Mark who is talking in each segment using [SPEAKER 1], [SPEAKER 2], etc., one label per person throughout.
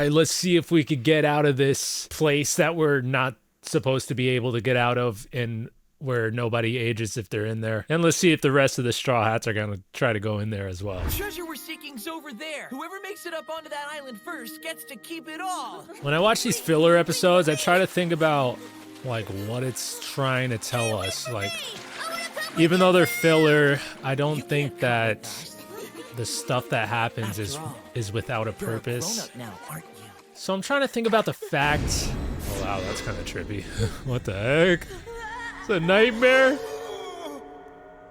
[SPEAKER 1] right, let's see if we could get out of this place that we're not supposed to be able to get out of, and where nobody ages if they're in there. And let's see if the rest of the Straw Hats are gonna try to go in there as well.
[SPEAKER 2] The treasure we're seeking's over there. Whoever makes it up onto that island first gets to keep it all.
[SPEAKER 1] When I watch these filler episodes, I try to think about like what it's trying to tell us. Like, even though they're filler, I don't think that the stuff that happens is without a purpose. So I'm trying to think about the fact. Oh wow, that's kind of trippy. What the heck? It's a nightmare?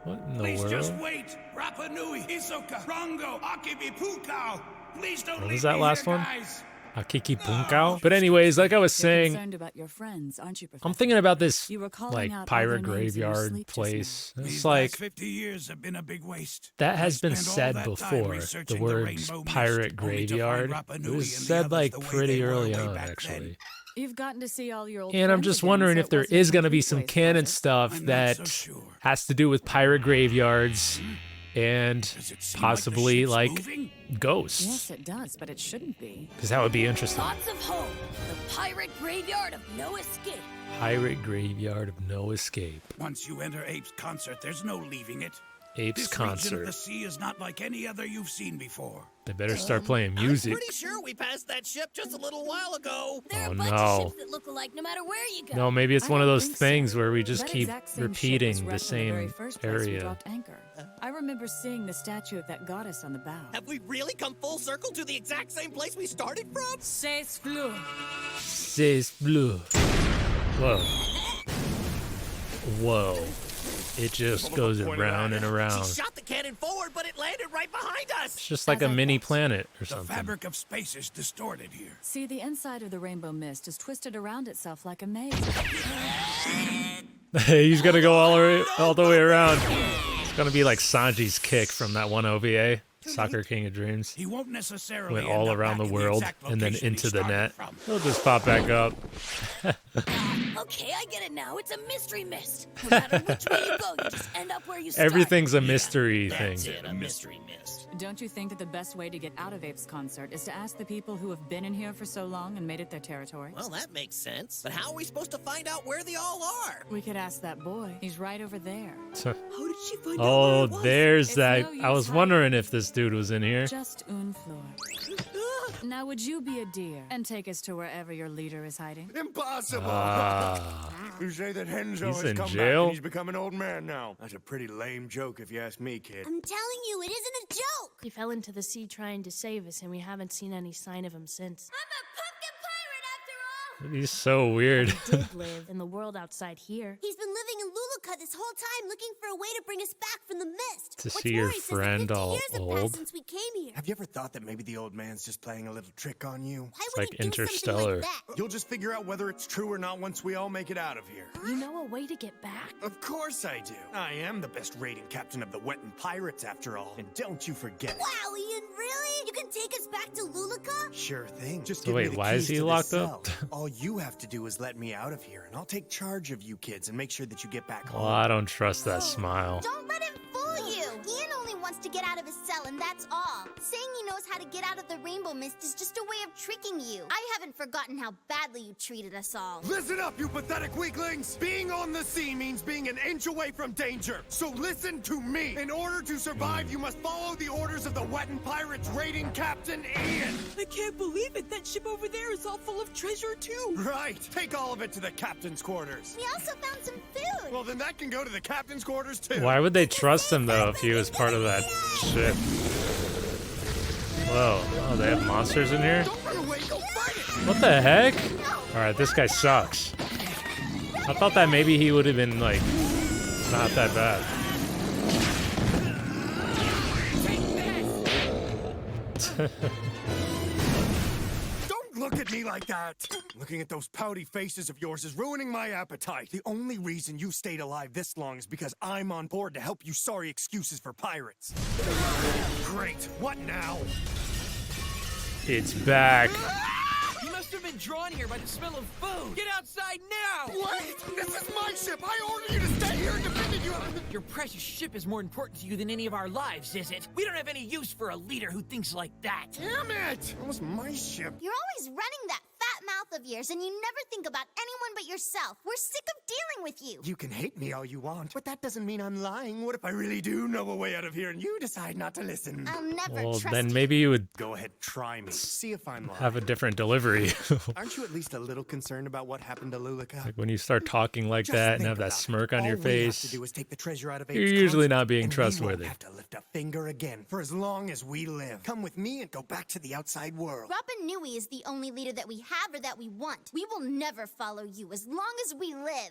[SPEAKER 1] What in the
[SPEAKER 3] Please
[SPEAKER 1] world?
[SPEAKER 3] just wait. Rapa Nui, Hisoka, Rongo, Akibi Pukao. Please don't
[SPEAKER 1] What
[SPEAKER 3] leave
[SPEAKER 1] was that
[SPEAKER 3] me
[SPEAKER 1] last
[SPEAKER 3] here,
[SPEAKER 1] one?
[SPEAKER 3] guys.
[SPEAKER 1] Akiki Punkao? But anyways, like I was saying,
[SPEAKER 4] Concerned about your friends, aren't you, Professor?
[SPEAKER 1] I'm thinking about this
[SPEAKER 4] You were calling
[SPEAKER 1] like
[SPEAKER 4] out all
[SPEAKER 1] pirate
[SPEAKER 4] their names in your
[SPEAKER 1] graveyard
[SPEAKER 4] sleep just
[SPEAKER 1] place.
[SPEAKER 4] now.
[SPEAKER 1] It's
[SPEAKER 3] These
[SPEAKER 1] like
[SPEAKER 3] last 50 years have been a big waste.
[SPEAKER 1] that has
[SPEAKER 3] I
[SPEAKER 1] been
[SPEAKER 3] spent all
[SPEAKER 1] said
[SPEAKER 3] that time
[SPEAKER 1] before. The
[SPEAKER 3] researching
[SPEAKER 1] words
[SPEAKER 3] rainbow
[SPEAKER 1] pirate
[SPEAKER 3] mist, only to
[SPEAKER 1] graveyard.
[SPEAKER 3] find Rapa
[SPEAKER 1] It
[SPEAKER 3] Nui
[SPEAKER 1] was
[SPEAKER 3] and the
[SPEAKER 1] said
[SPEAKER 3] others
[SPEAKER 1] like
[SPEAKER 3] the way
[SPEAKER 1] pretty
[SPEAKER 3] they were
[SPEAKER 1] early
[SPEAKER 3] way
[SPEAKER 1] on,
[SPEAKER 3] back
[SPEAKER 1] actually.
[SPEAKER 3] then.
[SPEAKER 4] You've gotten to see all your old
[SPEAKER 1] And I'm
[SPEAKER 4] friends
[SPEAKER 1] just
[SPEAKER 4] again,
[SPEAKER 1] wondering
[SPEAKER 4] so
[SPEAKER 1] if
[SPEAKER 4] it
[SPEAKER 1] there
[SPEAKER 4] wasn't a
[SPEAKER 1] is going to be
[SPEAKER 4] complete
[SPEAKER 1] some
[SPEAKER 4] waste,
[SPEAKER 1] canon
[SPEAKER 4] was it?
[SPEAKER 1] stuff
[SPEAKER 3] I'm not
[SPEAKER 1] that
[SPEAKER 3] so sure.
[SPEAKER 1] has to do with pirate graveyards and
[SPEAKER 3] Does it seem
[SPEAKER 1] possibly
[SPEAKER 3] like
[SPEAKER 1] like
[SPEAKER 3] the ship's moving?
[SPEAKER 1] ghosts.
[SPEAKER 4] Yes, it does, but it shouldn't be.
[SPEAKER 1] Because that would be interesting.
[SPEAKER 5] Lots of hope. The pirate graveyard of no escape.
[SPEAKER 1] Pirate graveyard of no escape.
[SPEAKER 3] Once you enter Ape's concert, there's no leaving it.
[SPEAKER 1] Apes
[SPEAKER 3] This region of
[SPEAKER 1] concert.
[SPEAKER 3] the sea is not like any other you've seen before.
[SPEAKER 1] They better start playing music.
[SPEAKER 6] I'm pretty sure we passed that ship just a little while ago.
[SPEAKER 5] There are
[SPEAKER 1] Oh,
[SPEAKER 5] a bunch
[SPEAKER 1] no.
[SPEAKER 5] of ships that look alike no matter where you go.
[SPEAKER 1] No, maybe it's
[SPEAKER 4] I
[SPEAKER 1] one of
[SPEAKER 4] don't
[SPEAKER 1] those
[SPEAKER 4] think so.
[SPEAKER 1] things where we just
[SPEAKER 4] That
[SPEAKER 1] keep
[SPEAKER 4] exact same ship
[SPEAKER 1] repeating
[SPEAKER 4] was
[SPEAKER 1] the
[SPEAKER 4] wrecked in the very
[SPEAKER 1] same
[SPEAKER 4] first place we
[SPEAKER 1] area.
[SPEAKER 4] dropped anchor. I remember seeing the statue of that goddess on the bow.
[SPEAKER 6] Have we really come full circle to the exact same place we started from?
[SPEAKER 4] C'est flou.
[SPEAKER 1] C'est bleu. Whoa. Whoa. It just goes around and
[SPEAKER 6] She
[SPEAKER 1] around.
[SPEAKER 6] shot the cannon forward, but it landed right behind us.
[SPEAKER 1] It's just like
[SPEAKER 4] As
[SPEAKER 1] a
[SPEAKER 4] I
[SPEAKER 1] mini
[SPEAKER 4] thought.
[SPEAKER 1] planet or
[SPEAKER 3] The
[SPEAKER 1] something.
[SPEAKER 3] fabric of space is distorted here.
[SPEAKER 4] See, the inside of the rainbow mist is twisted around itself like a maze.
[SPEAKER 1] He's gonna go all the way around. It's gonna be like Sanji's kick from that one OVA, Soccer King of Dreams.
[SPEAKER 3] He won't necessarily
[SPEAKER 1] Went
[SPEAKER 3] end
[SPEAKER 1] all
[SPEAKER 3] up
[SPEAKER 1] around
[SPEAKER 3] back
[SPEAKER 1] the
[SPEAKER 3] in
[SPEAKER 1] world
[SPEAKER 3] exact
[SPEAKER 1] and then
[SPEAKER 3] location he
[SPEAKER 1] into the
[SPEAKER 3] started
[SPEAKER 1] net.
[SPEAKER 3] from.
[SPEAKER 1] He'll just pop back up.
[SPEAKER 5] Okay, I get it now. It's a mystery mist. No matter which way you go, you just end up where you started.
[SPEAKER 1] Everything's a mystery thing.
[SPEAKER 6] That's it, a mystery mist.
[SPEAKER 4] Don't you think that the best way to get out of Ape's concert is to ask the people who have been in here for so long and made it their territory?
[SPEAKER 6] Well, that makes sense. But how are we supposed to find out where they all are?
[SPEAKER 4] We could ask that boy. He's right over there.
[SPEAKER 2] How did she find out
[SPEAKER 1] Oh,
[SPEAKER 2] where it was?
[SPEAKER 1] there's
[SPEAKER 4] It's
[SPEAKER 1] that.
[SPEAKER 4] no
[SPEAKER 1] I was
[SPEAKER 4] use
[SPEAKER 1] wondering
[SPEAKER 4] hiding.
[SPEAKER 1] if this dude was in here.
[SPEAKER 4] Just une fleur. Now, would you be a dear and take us to wherever your leader is hiding?
[SPEAKER 7] Impossible!
[SPEAKER 1] Ah.
[SPEAKER 7] You say that Henzo
[SPEAKER 1] He's
[SPEAKER 7] has
[SPEAKER 1] in
[SPEAKER 7] come back
[SPEAKER 1] jail?
[SPEAKER 7] and he's become an old man now. That's a pretty lame joke if you ask me, kid.
[SPEAKER 5] I'm telling you, it isn't a joke.
[SPEAKER 8] He fell into the sea trying to save us, and we haven't seen any sign of him since.
[SPEAKER 5] I'm a pumpkin pirate after all.
[SPEAKER 1] He's so weird.
[SPEAKER 8] He did live in the world outside here.
[SPEAKER 5] He's been living in Luluca this whole time, looking for a way to bring us back from the mist.
[SPEAKER 1] To
[SPEAKER 5] What's
[SPEAKER 1] see your
[SPEAKER 5] more, he says that
[SPEAKER 1] friend
[SPEAKER 5] 50
[SPEAKER 1] all
[SPEAKER 5] years have
[SPEAKER 1] old.
[SPEAKER 5] passed since we came here.
[SPEAKER 7] Have you ever thought that maybe the old man's just playing a little trick on you?
[SPEAKER 5] Why
[SPEAKER 1] It's
[SPEAKER 5] would
[SPEAKER 1] like
[SPEAKER 5] he do something
[SPEAKER 1] Interstellar.
[SPEAKER 5] like that?
[SPEAKER 7] You'll just figure out whether it's true or not once we all make it out of here.
[SPEAKER 8] You know a way to get back?
[SPEAKER 7] Of course I do. I am the best raiding captain of the Wetton Pirates, after all. And don't you forget it.
[SPEAKER 5] Wow, Ian, really? You can take us back to Luluca?
[SPEAKER 7] Sure thing. Just
[SPEAKER 1] So
[SPEAKER 7] give
[SPEAKER 1] wait,
[SPEAKER 7] me the
[SPEAKER 1] why is
[SPEAKER 7] keys
[SPEAKER 1] he
[SPEAKER 7] to this
[SPEAKER 1] locked up?
[SPEAKER 7] cell. All you have to do is let me out of here, and I'll take charge of you kids and make sure that you get back home.
[SPEAKER 1] Well, I don't trust that smile.
[SPEAKER 5] Don't let him fool you. Ian only wants to get out of his cell, and that's all. Saying he knows how to get out of the rainbow mist is just a way of tricking you. I haven't forgotten how badly you treated us all.
[SPEAKER 7] Listen up, you pathetic weaklings! Being on the sea means being an inch away from danger. So listen to me. In order to survive, you must follow the orders of the Wetton Pirates raiding Captain Ian.
[SPEAKER 2] I can't believe it. That ship over there is all full of treasure, too.
[SPEAKER 7] Right. Take all of it to the captain's quarters.
[SPEAKER 5] We also found some food.
[SPEAKER 7] Well, then that can go to the captain's quarters, too.
[SPEAKER 1] Why would they trust him though if he was part of that ship? Whoa. Oh, they have monsters in here?
[SPEAKER 7] Don't run away. Go fight it.
[SPEAKER 1] What the heck? Alright, this guy sucks. I thought that maybe he would have been like not that bad.
[SPEAKER 7] Don't look at me like that. Looking at those pouty faces of yours is ruining my appetite. The only reason you stayed alive this long is because I'm on board to help you sorry excuses for pirates. Great. What now?
[SPEAKER 1] It's back.
[SPEAKER 2] He must have been been drawn here by the smell of food. Get outside now!
[SPEAKER 7] What? This is my ship! I ordered you to stay here and defended you!
[SPEAKER 2] Your precious ship is more important to you than any of our lives, is it? We don't have any use for a leader who thinks like that.
[SPEAKER 7] Damn it! It was my ship.
[SPEAKER 5] You're always running that fat mouth of yours, and you never think about anyone but yourself. We're sick of dealing with you.
[SPEAKER 7] You can hate me all you want, but that doesn't mean I'm lying. What if I really do know a way out of here and you decide not to listen?
[SPEAKER 5] I'll never
[SPEAKER 1] Well,
[SPEAKER 5] trust
[SPEAKER 1] then
[SPEAKER 5] you.
[SPEAKER 1] maybe you would
[SPEAKER 7] Go ahead, try me. See if I'm lying.
[SPEAKER 1] have a different delivery.
[SPEAKER 7] Aren't you at least a little concerned about what happened to Luluka?
[SPEAKER 1] Like when you start talking like
[SPEAKER 7] Just
[SPEAKER 1] that and
[SPEAKER 7] think
[SPEAKER 1] have that
[SPEAKER 7] about it.
[SPEAKER 1] smirk on your
[SPEAKER 7] All we have
[SPEAKER 1] face,
[SPEAKER 7] to do is take the treasure out of
[SPEAKER 1] you're
[SPEAKER 7] Apes'
[SPEAKER 1] usually
[SPEAKER 7] concert,
[SPEAKER 1] not being
[SPEAKER 7] and
[SPEAKER 1] trustworthy.
[SPEAKER 7] We won't have to lift a finger again for as long as we live. Come with me and go back to the outside world.
[SPEAKER 5] Rapa Nui is the only leader that we have or that we want. We will never follow you as long as we live.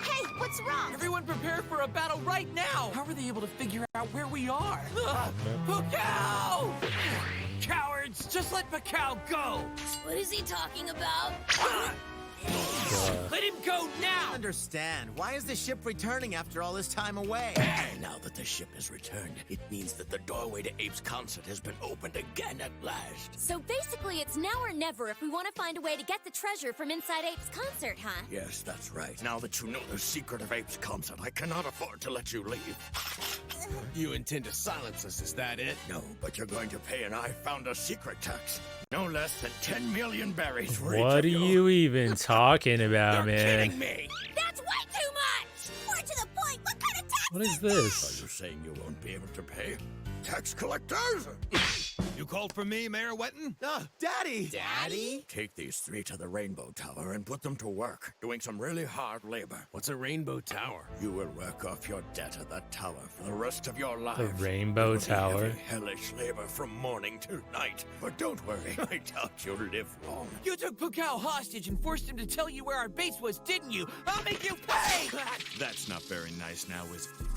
[SPEAKER 5] Hey, what's wrong?
[SPEAKER 2] Everyone prepare for a battle right now! How are they able to figure out where we are? Pukao! Cowards! Just let Pukao go!
[SPEAKER 8] What is he talking about?
[SPEAKER 2] Let him go now!
[SPEAKER 6] Understand. Why is the ship returning after all this time away?
[SPEAKER 3] And now that the ship has returned, it means that the doorway to Ape's concert has been opened again at last.
[SPEAKER 9] So basically, it's now or never if we want to find a way to get the treasure from inside Ape's concert, huh?
[SPEAKER 3] Yes, that's right. Now that you know the secret of Ape's concert, I cannot afford to let you leave.
[SPEAKER 10] You intend to silence us, is that it?
[SPEAKER 3] No, but you're going to pay an I found a secret tax. No less than 10 million berries for each
[SPEAKER 1] What
[SPEAKER 3] of
[SPEAKER 1] are you even talking about,
[SPEAKER 3] You're
[SPEAKER 1] man?
[SPEAKER 3] kidding me!
[SPEAKER 9] That's way too much! More to the point, what kind of tax
[SPEAKER 1] What is
[SPEAKER 3] Are
[SPEAKER 1] this?
[SPEAKER 3] you saying you won't be able to pay? Tax collectors!
[SPEAKER 10] You called for me, Mayor Wetton?
[SPEAKER 6] Daddy!
[SPEAKER 3] Daddy? Take these three to the Rainbow Tower and put them to work, doing some really hard labor.
[SPEAKER 10] What's a rainbow tower?
[SPEAKER 3] You will work off your debt at that tower for the rest of your life.
[SPEAKER 1] The Rainbow
[SPEAKER 3] It will be
[SPEAKER 1] Tower?
[SPEAKER 3] heavy, hellish labor from morning till night. But don't worry, I doubt you'll live long.
[SPEAKER 2] You took Pukao hostage and forced him to tell you where our base was, didn't you? I'll make you pay!
[SPEAKER 10] That's not very nice now, is it?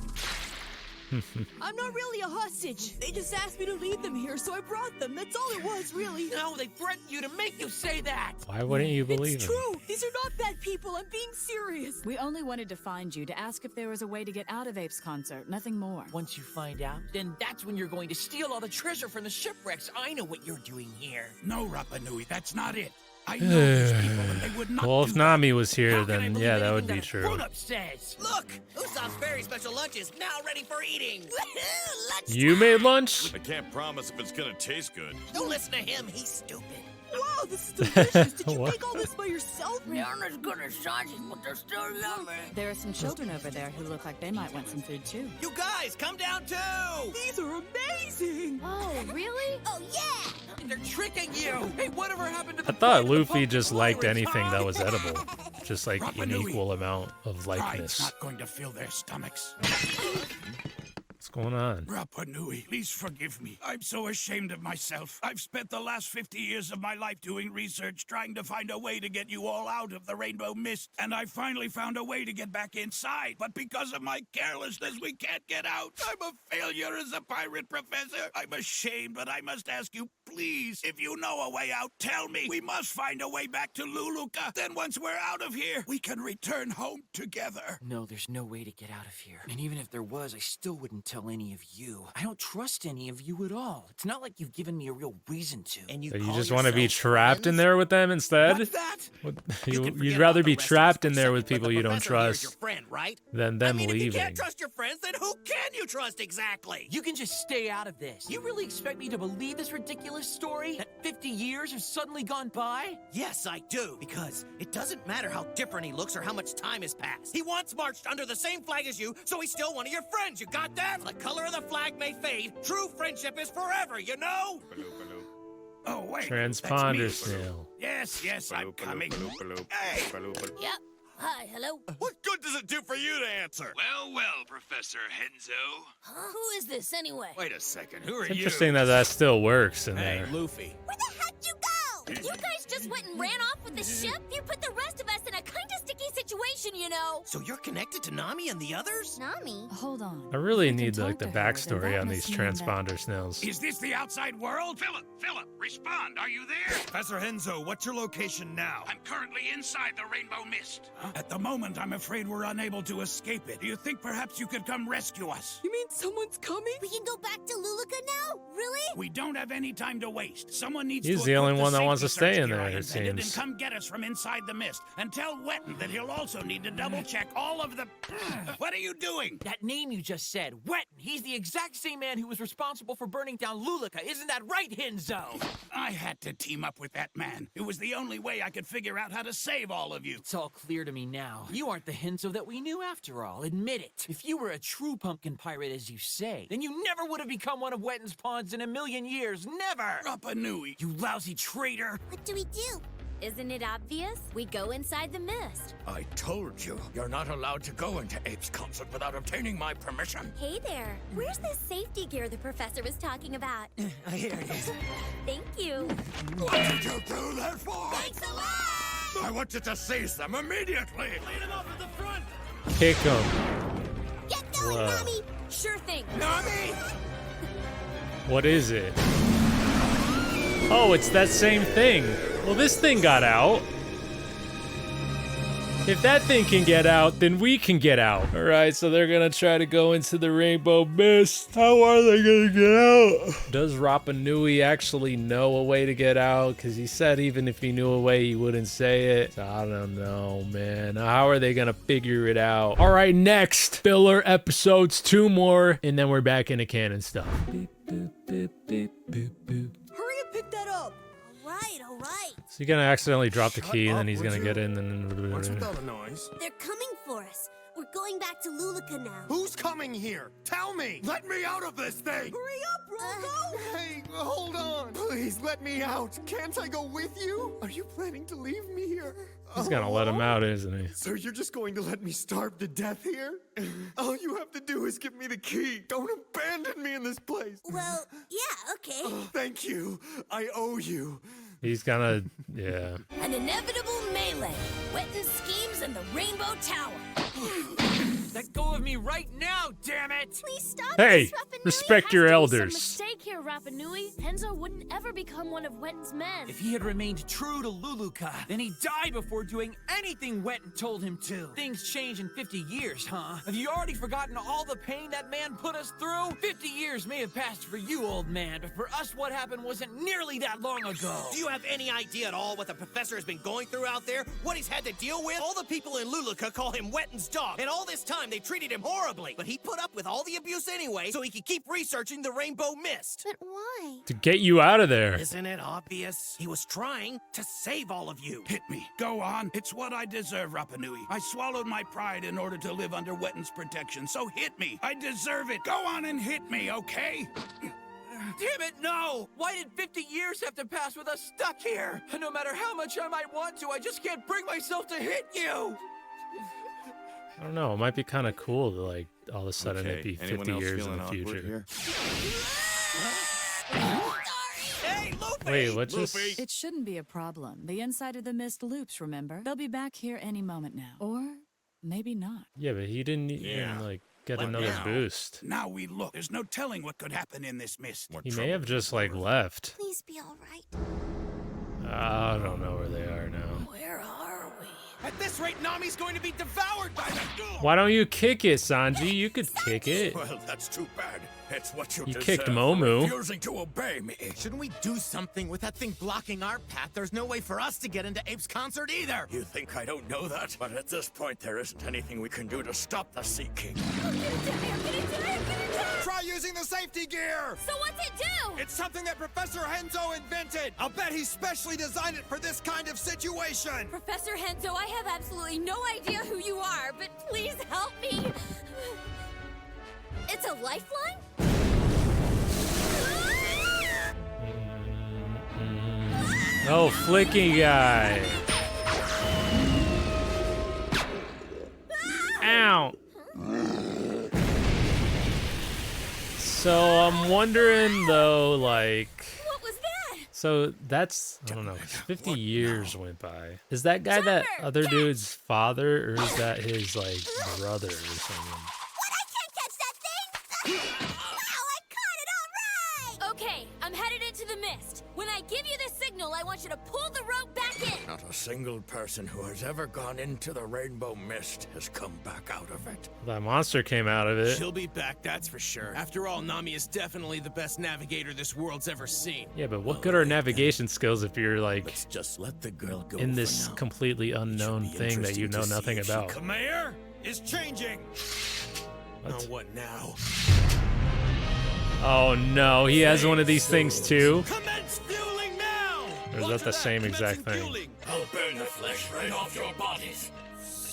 [SPEAKER 11] I'm not really a hostage. They just asked me to lead them here, so I brought them. That's all it was, really.
[SPEAKER 2] No, they threatened you to make you say that!
[SPEAKER 1] Why wouldn't you believe
[SPEAKER 11] It's
[SPEAKER 1] him?
[SPEAKER 11] true. These are not bad people. I'm being serious.
[SPEAKER 4] We only wanted to find you to ask if there was a way to get out of Ape's concert, nothing more.
[SPEAKER 2] Once you find out, then that's when you're going to steal all the treasure from the shipwrecks. I know what you're doing here.
[SPEAKER 3] No, Rapa Nui, that's not it. I know these people and they would not
[SPEAKER 1] Well,
[SPEAKER 3] do
[SPEAKER 1] if
[SPEAKER 3] that.
[SPEAKER 1] Nami was here,
[SPEAKER 2] How can I
[SPEAKER 1] then
[SPEAKER 2] believe
[SPEAKER 1] yeah, that
[SPEAKER 2] anything
[SPEAKER 1] would be
[SPEAKER 2] a
[SPEAKER 1] true.
[SPEAKER 2] grown-up says?
[SPEAKER 6] Look! Usopp's very special lunch is now ready for eating!
[SPEAKER 1] You made lunch?
[SPEAKER 10] I can't promise if it's gonna taste good.
[SPEAKER 6] Don't listen to him, he's stupid.
[SPEAKER 11] Wow, this is delicious. Did you
[SPEAKER 1] What?
[SPEAKER 11] make all this by yourself?
[SPEAKER 9] They aren't as good as sausages, but they're still yummy.
[SPEAKER 4] There are some children over there who look like they might want some food too.
[SPEAKER 6] You guys, come down too!
[SPEAKER 11] These are amazing.
[SPEAKER 9] Oh, really?
[SPEAKER 5] Oh, yeah!
[SPEAKER 2] They're tricking you! Hey, whatever happened to
[SPEAKER 1] I
[SPEAKER 2] the
[SPEAKER 1] thought
[SPEAKER 2] pride of the
[SPEAKER 1] Luffy
[SPEAKER 2] Punk
[SPEAKER 1] just liked
[SPEAKER 2] Pirates,
[SPEAKER 1] anything
[SPEAKER 2] huh?
[SPEAKER 1] that was edible. Just like
[SPEAKER 3] Rapa
[SPEAKER 1] an
[SPEAKER 3] Nui.
[SPEAKER 1] equal amount of
[SPEAKER 3] Pride's
[SPEAKER 1] likeness.
[SPEAKER 3] not going to fill their stomachs.
[SPEAKER 1] What's going on?
[SPEAKER 3] Rapa Nui, please forgive me. I'm so ashamed of myself. I've spent the last 50 years of my life doing research, trying to find a way to get you all out of the Rainbow Mist. And I finally found a way to get back inside. But because of my carelessness, we can't get out. I'm a failure as a pirate, Professor. I'm ashamed, but I must ask you, please, if you know a way out, tell me. We must find a way back to Luluka. Then once we're out of here, we can return home together.
[SPEAKER 2] No, there's no way to get out of here. And even if there was, I still wouldn't tell any of you. I don't trust any of you at all. It's not like you've given me a real reason to.
[SPEAKER 6] And you
[SPEAKER 1] So you
[SPEAKER 6] call
[SPEAKER 1] just want to be
[SPEAKER 6] yourself
[SPEAKER 1] trapped in
[SPEAKER 6] friends?
[SPEAKER 1] there with them instead?
[SPEAKER 2] What's that?
[SPEAKER 1] What-
[SPEAKER 6] You can
[SPEAKER 1] You'd
[SPEAKER 6] forget
[SPEAKER 1] rather
[SPEAKER 6] about
[SPEAKER 1] be
[SPEAKER 6] the rest of us
[SPEAKER 1] trapped
[SPEAKER 6] for
[SPEAKER 1] in
[SPEAKER 6] a
[SPEAKER 1] there
[SPEAKER 6] second,
[SPEAKER 1] with
[SPEAKER 6] but the
[SPEAKER 1] people you don't
[SPEAKER 6] professor here is
[SPEAKER 1] trust
[SPEAKER 6] your friend, right?
[SPEAKER 1] than them
[SPEAKER 6] I mean, if you
[SPEAKER 1] leaving.
[SPEAKER 6] can't trust your friends, then who can you trust exactly?
[SPEAKER 2] You can just stay out of this. You really expect me to believe this ridiculous story? That 50 years have suddenly gone by?
[SPEAKER 6] Yes, I do, because it doesn't matter how different he looks or how much time has passed. He once marched under the same flag as you, so he's still one of your friends. You got that? The color of the flag may fade. True friendship is forever, you know?
[SPEAKER 3] Oh, wait.
[SPEAKER 1] Transponder
[SPEAKER 3] that's me.
[SPEAKER 1] snail.
[SPEAKER 3] Yes, I'm coming. Hey!
[SPEAKER 9] Yep. Hi, hello.
[SPEAKER 10] What good does it do for you to answer?
[SPEAKER 3] Well, Professor Henzo.
[SPEAKER 9] Huh? Who is this anyway?
[SPEAKER 3] Wait a second, who are
[SPEAKER 1] It's
[SPEAKER 3] you?
[SPEAKER 1] interesting that that still works in
[SPEAKER 3] Hey,
[SPEAKER 1] there.
[SPEAKER 3] Luffy.
[SPEAKER 5] Where the heck you go?
[SPEAKER 9] You guys just went and ran off with the ship? You put the rest of us in a kind of sticky situation, you know.
[SPEAKER 6] So you're connected to Nami and the others?
[SPEAKER 5] Nami?
[SPEAKER 4] Hold on.
[SPEAKER 1] I really
[SPEAKER 4] We can
[SPEAKER 1] need like
[SPEAKER 4] talk
[SPEAKER 1] the
[SPEAKER 4] to her, then
[SPEAKER 1] backstory
[SPEAKER 4] that
[SPEAKER 1] on
[SPEAKER 4] must
[SPEAKER 1] these
[SPEAKER 4] mean that-
[SPEAKER 1] transponder snails.
[SPEAKER 3] Is this the outside world? Philip, respond. Are you there?
[SPEAKER 10] Professor Henzo, what's your location now?
[SPEAKER 3] I'm currently inside the Rainbow Mist. At the moment, I'm afraid we're unable to escape it. Do you think perhaps you could come rescue us?
[SPEAKER 11] You mean someone's coming?
[SPEAKER 5] We can go back to Luluka now? Really?
[SPEAKER 3] We don't have any time to waste. Someone needs
[SPEAKER 1] He's
[SPEAKER 3] to
[SPEAKER 1] the
[SPEAKER 3] equip
[SPEAKER 1] only one that
[SPEAKER 3] safety
[SPEAKER 1] wants to stay in
[SPEAKER 3] gear
[SPEAKER 1] there,
[SPEAKER 3] I
[SPEAKER 1] it
[SPEAKER 3] invented
[SPEAKER 1] seems.
[SPEAKER 3] And come get us from inside the mist. And tell Wetton that he'll also need to double check all of the... What are you doing?
[SPEAKER 2] That name you just said, Wetton, he's the exact same man who was responsible for burning down Luluka. Isn't that right, Hinzo?
[SPEAKER 3] I had to team up with that man. It was the only way I could figure out how to save all of you.
[SPEAKER 2] It's all clear to me now. You aren't the Hinzo that we knew after all. Admit it. If you were a true pumpkin pirate, as you say, then you never would have become one of Wetton's pawns in a million years. Never!
[SPEAKER 3] Rapa Nui.
[SPEAKER 2] You lousy traitor!
[SPEAKER 9] What do we do? Isn't it obvious? We go inside the mist.
[SPEAKER 3] I told you, you're not allowed to go into Ape's concert without obtaining my permission.
[SPEAKER 9] Hey there. Where's this safety gear the professor was talking about?
[SPEAKER 2] Here it is.
[SPEAKER 9] Thank you.
[SPEAKER 3] What did you do that for?
[SPEAKER 9] Thanks a lot!
[SPEAKER 3] I want you to seize them immediately.
[SPEAKER 2] Lead him off at the front!
[SPEAKER 1] Kick him.
[SPEAKER 9] Get going,
[SPEAKER 1] Whoa.
[SPEAKER 9] Nami! Sure thing.
[SPEAKER 3] Nami!
[SPEAKER 1] What is it? Oh, it's that same thing. Well, this thing got out. If that thing can get out, then we can get out. All right, so they're gonna try to go into the rainbow mist. How are they gonna get out? Does Rapa Nui actually know a way to get out? Because he said even if he knew a way, he wouldn't say it. So I don't know, man. How are they gonna figure it out? All right, next. Filler episodes, 2 more, and then we're back into canon stuff. Beep, boop, boop, beep, boop, boop.
[SPEAKER 11] Hurry and pick that up.
[SPEAKER 9] All right.
[SPEAKER 1] So you're gonna accidentally drop the key, and then he's
[SPEAKER 7] would
[SPEAKER 1] gonna
[SPEAKER 7] you?
[SPEAKER 1] get in, and
[SPEAKER 7] What's with all
[SPEAKER 1] then...
[SPEAKER 7] the noise?
[SPEAKER 9] They're coming for us. We're going back to Luluka now.
[SPEAKER 7] Who's coming here? Tell me! Let me out of this thing!
[SPEAKER 11] Hurry up, Rocco!
[SPEAKER 7] Hey, hold on! Please, let me out! Can't I go with you? Are you planning to leave me here?
[SPEAKER 1] He's gonna let him out, isn't he?
[SPEAKER 7] So you're just going to let me starve to death here? All you have to do is give me the key. Don't abandon me in this place.
[SPEAKER 9] Well, yeah, okay.
[SPEAKER 7] Thank you. I owe you.
[SPEAKER 1] He's gonna, yeah.
[SPEAKER 9] An inevitable melee. Wetton schemes and the Rainbow Tower.
[SPEAKER 2] Let go of me right now, damn it!
[SPEAKER 9] Please stop
[SPEAKER 1] Hey,
[SPEAKER 9] this, Rapa Nui.
[SPEAKER 1] respect
[SPEAKER 8] Has
[SPEAKER 1] your
[SPEAKER 8] to be
[SPEAKER 1] elders.
[SPEAKER 8] Some mistake here, Rapa Nui. Henzo wouldn't ever become one of Wetton's men.
[SPEAKER 2] If he had remained true to Luluka, then he died before doing anything Wetton told him to. Things change in 50 years, huh? Have you already forgotten all the pain that man put us through? 50 years may have passed for you, old man, but for us what happened wasn't nearly that long ago.
[SPEAKER 6] Do you have any idea at all what the professor has been going through out there? What he's had to deal with? All the people in Luluka call him Wetton's dog, and all this time they treated him horribly. But he put up with all the abuse anyway, so he could keep researching the Rainbow Mist.
[SPEAKER 5] But why?
[SPEAKER 1] To get you out of there.
[SPEAKER 6] Isn't it obvious? He was trying to save all of you.
[SPEAKER 3] Hit me. Go on. It's what I deserve, Rapa Nui. I swallowed my pride in order to live under Wetton's protection, so hit me. I deserve it. Go on and hit me, okay?
[SPEAKER 2] Damn it, no! Why did 50 years have to pass with us stuck here? No matter how much I might want to, I just can't bring myself to hit you!
[SPEAKER 1] I don't know. It might be kind of cool to, like, all of a sudden it be
[SPEAKER 12] anyone
[SPEAKER 1] 50
[SPEAKER 12] else
[SPEAKER 1] years in
[SPEAKER 12] feeling
[SPEAKER 1] the
[SPEAKER 12] awkward
[SPEAKER 1] future.
[SPEAKER 12] here?
[SPEAKER 6] Hey, Luffy!
[SPEAKER 1] Wait, what just...
[SPEAKER 4] It shouldn't be a problem. The inside of the mist loops, remember? They'll be back here any moment now. Or maybe not.
[SPEAKER 1] Yeah, but he didn't even, like, get
[SPEAKER 3] But
[SPEAKER 1] another
[SPEAKER 3] now-
[SPEAKER 1] boost.
[SPEAKER 3] Now we look. There's no telling what could happen in this mist.
[SPEAKER 1] He may have just, like, left.
[SPEAKER 5] Please be all right.
[SPEAKER 1] I don't know where they are now.
[SPEAKER 9] Where are we?
[SPEAKER 6] At this rate, Nami's going to be devoured by the...
[SPEAKER 1] Why don't you kick it, Sanji? You could kick it.
[SPEAKER 3] Well, that's too bad. It's what you
[SPEAKER 1] You
[SPEAKER 3] deserve
[SPEAKER 1] kicked
[SPEAKER 3] for
[SPEAKER 1] Momu.
[SPEAKER 3] refusing to obey me.
[SPEAKER 6] Shouldn't we do something with that thing blocking our path? There's no way for us to get into Ape's concert either.
[SPEAKER 3] You think I don't know that? But at this point, there isn't anything we can do to stop the Sea King.
[SPEAKER 12] Try using the safety gear!
[SPEAKER 9] So what's it do?
[SPEAKER 12] It's something that Professor Henzo invented! I'll bet he specially designed it for this kind of situation!
[SPEAKER 9] Professor Henzo, I have absolutely no idea who you are, but please help me. It's a lifeline?
[SPEAKER 1] Oh, flicky guy. Ow. So I'm wondering though, like,
[SPEAKER 9] What was that?
[SPEAKER 1] so that's, I don't know, 50 years went by. Is that guy that other dude's father, or is that his, like, brother or something?
[SPEAKER 9] What? I can't catch that thing! Wow, I caught it all right! Okay, I'm headed into the mist. When I give you the signal, I want you to pull the rope back in.
[SPEAKER 3] Not a single person who has ever gone into the Rainbow Mist has come back out of it.
[SPEAKER 1] That monster came out of it.
[SPEAKER 10] She'll be back, that's for sure. After all, Nami is definitely the best navigator this world's ever seen.
[SPEAKER 1] Yeah, but what good are navigation skills if you're like
[SPEAKER 3] Let's just let the girl go
[SPEAKER 1] in
[SPEAKER 3] for
[SPEAKER 1] this
[SPEAKER 3] now.
[SPEAKER 1] completely unknown thing that you know nothing about?
[SPEAKER 12] The mayor is changing.
[SPEAKER 1] What?
[SPEAKER 10] What now?
[SPEAKER 1] Oh no, he has one of these things too?
[SPEAKER 12] Commence fueling now.
[SPEAKER 1] Or is that the same exact thing?
[SPEAKER 3] I'll burn the flesh right off your bodies.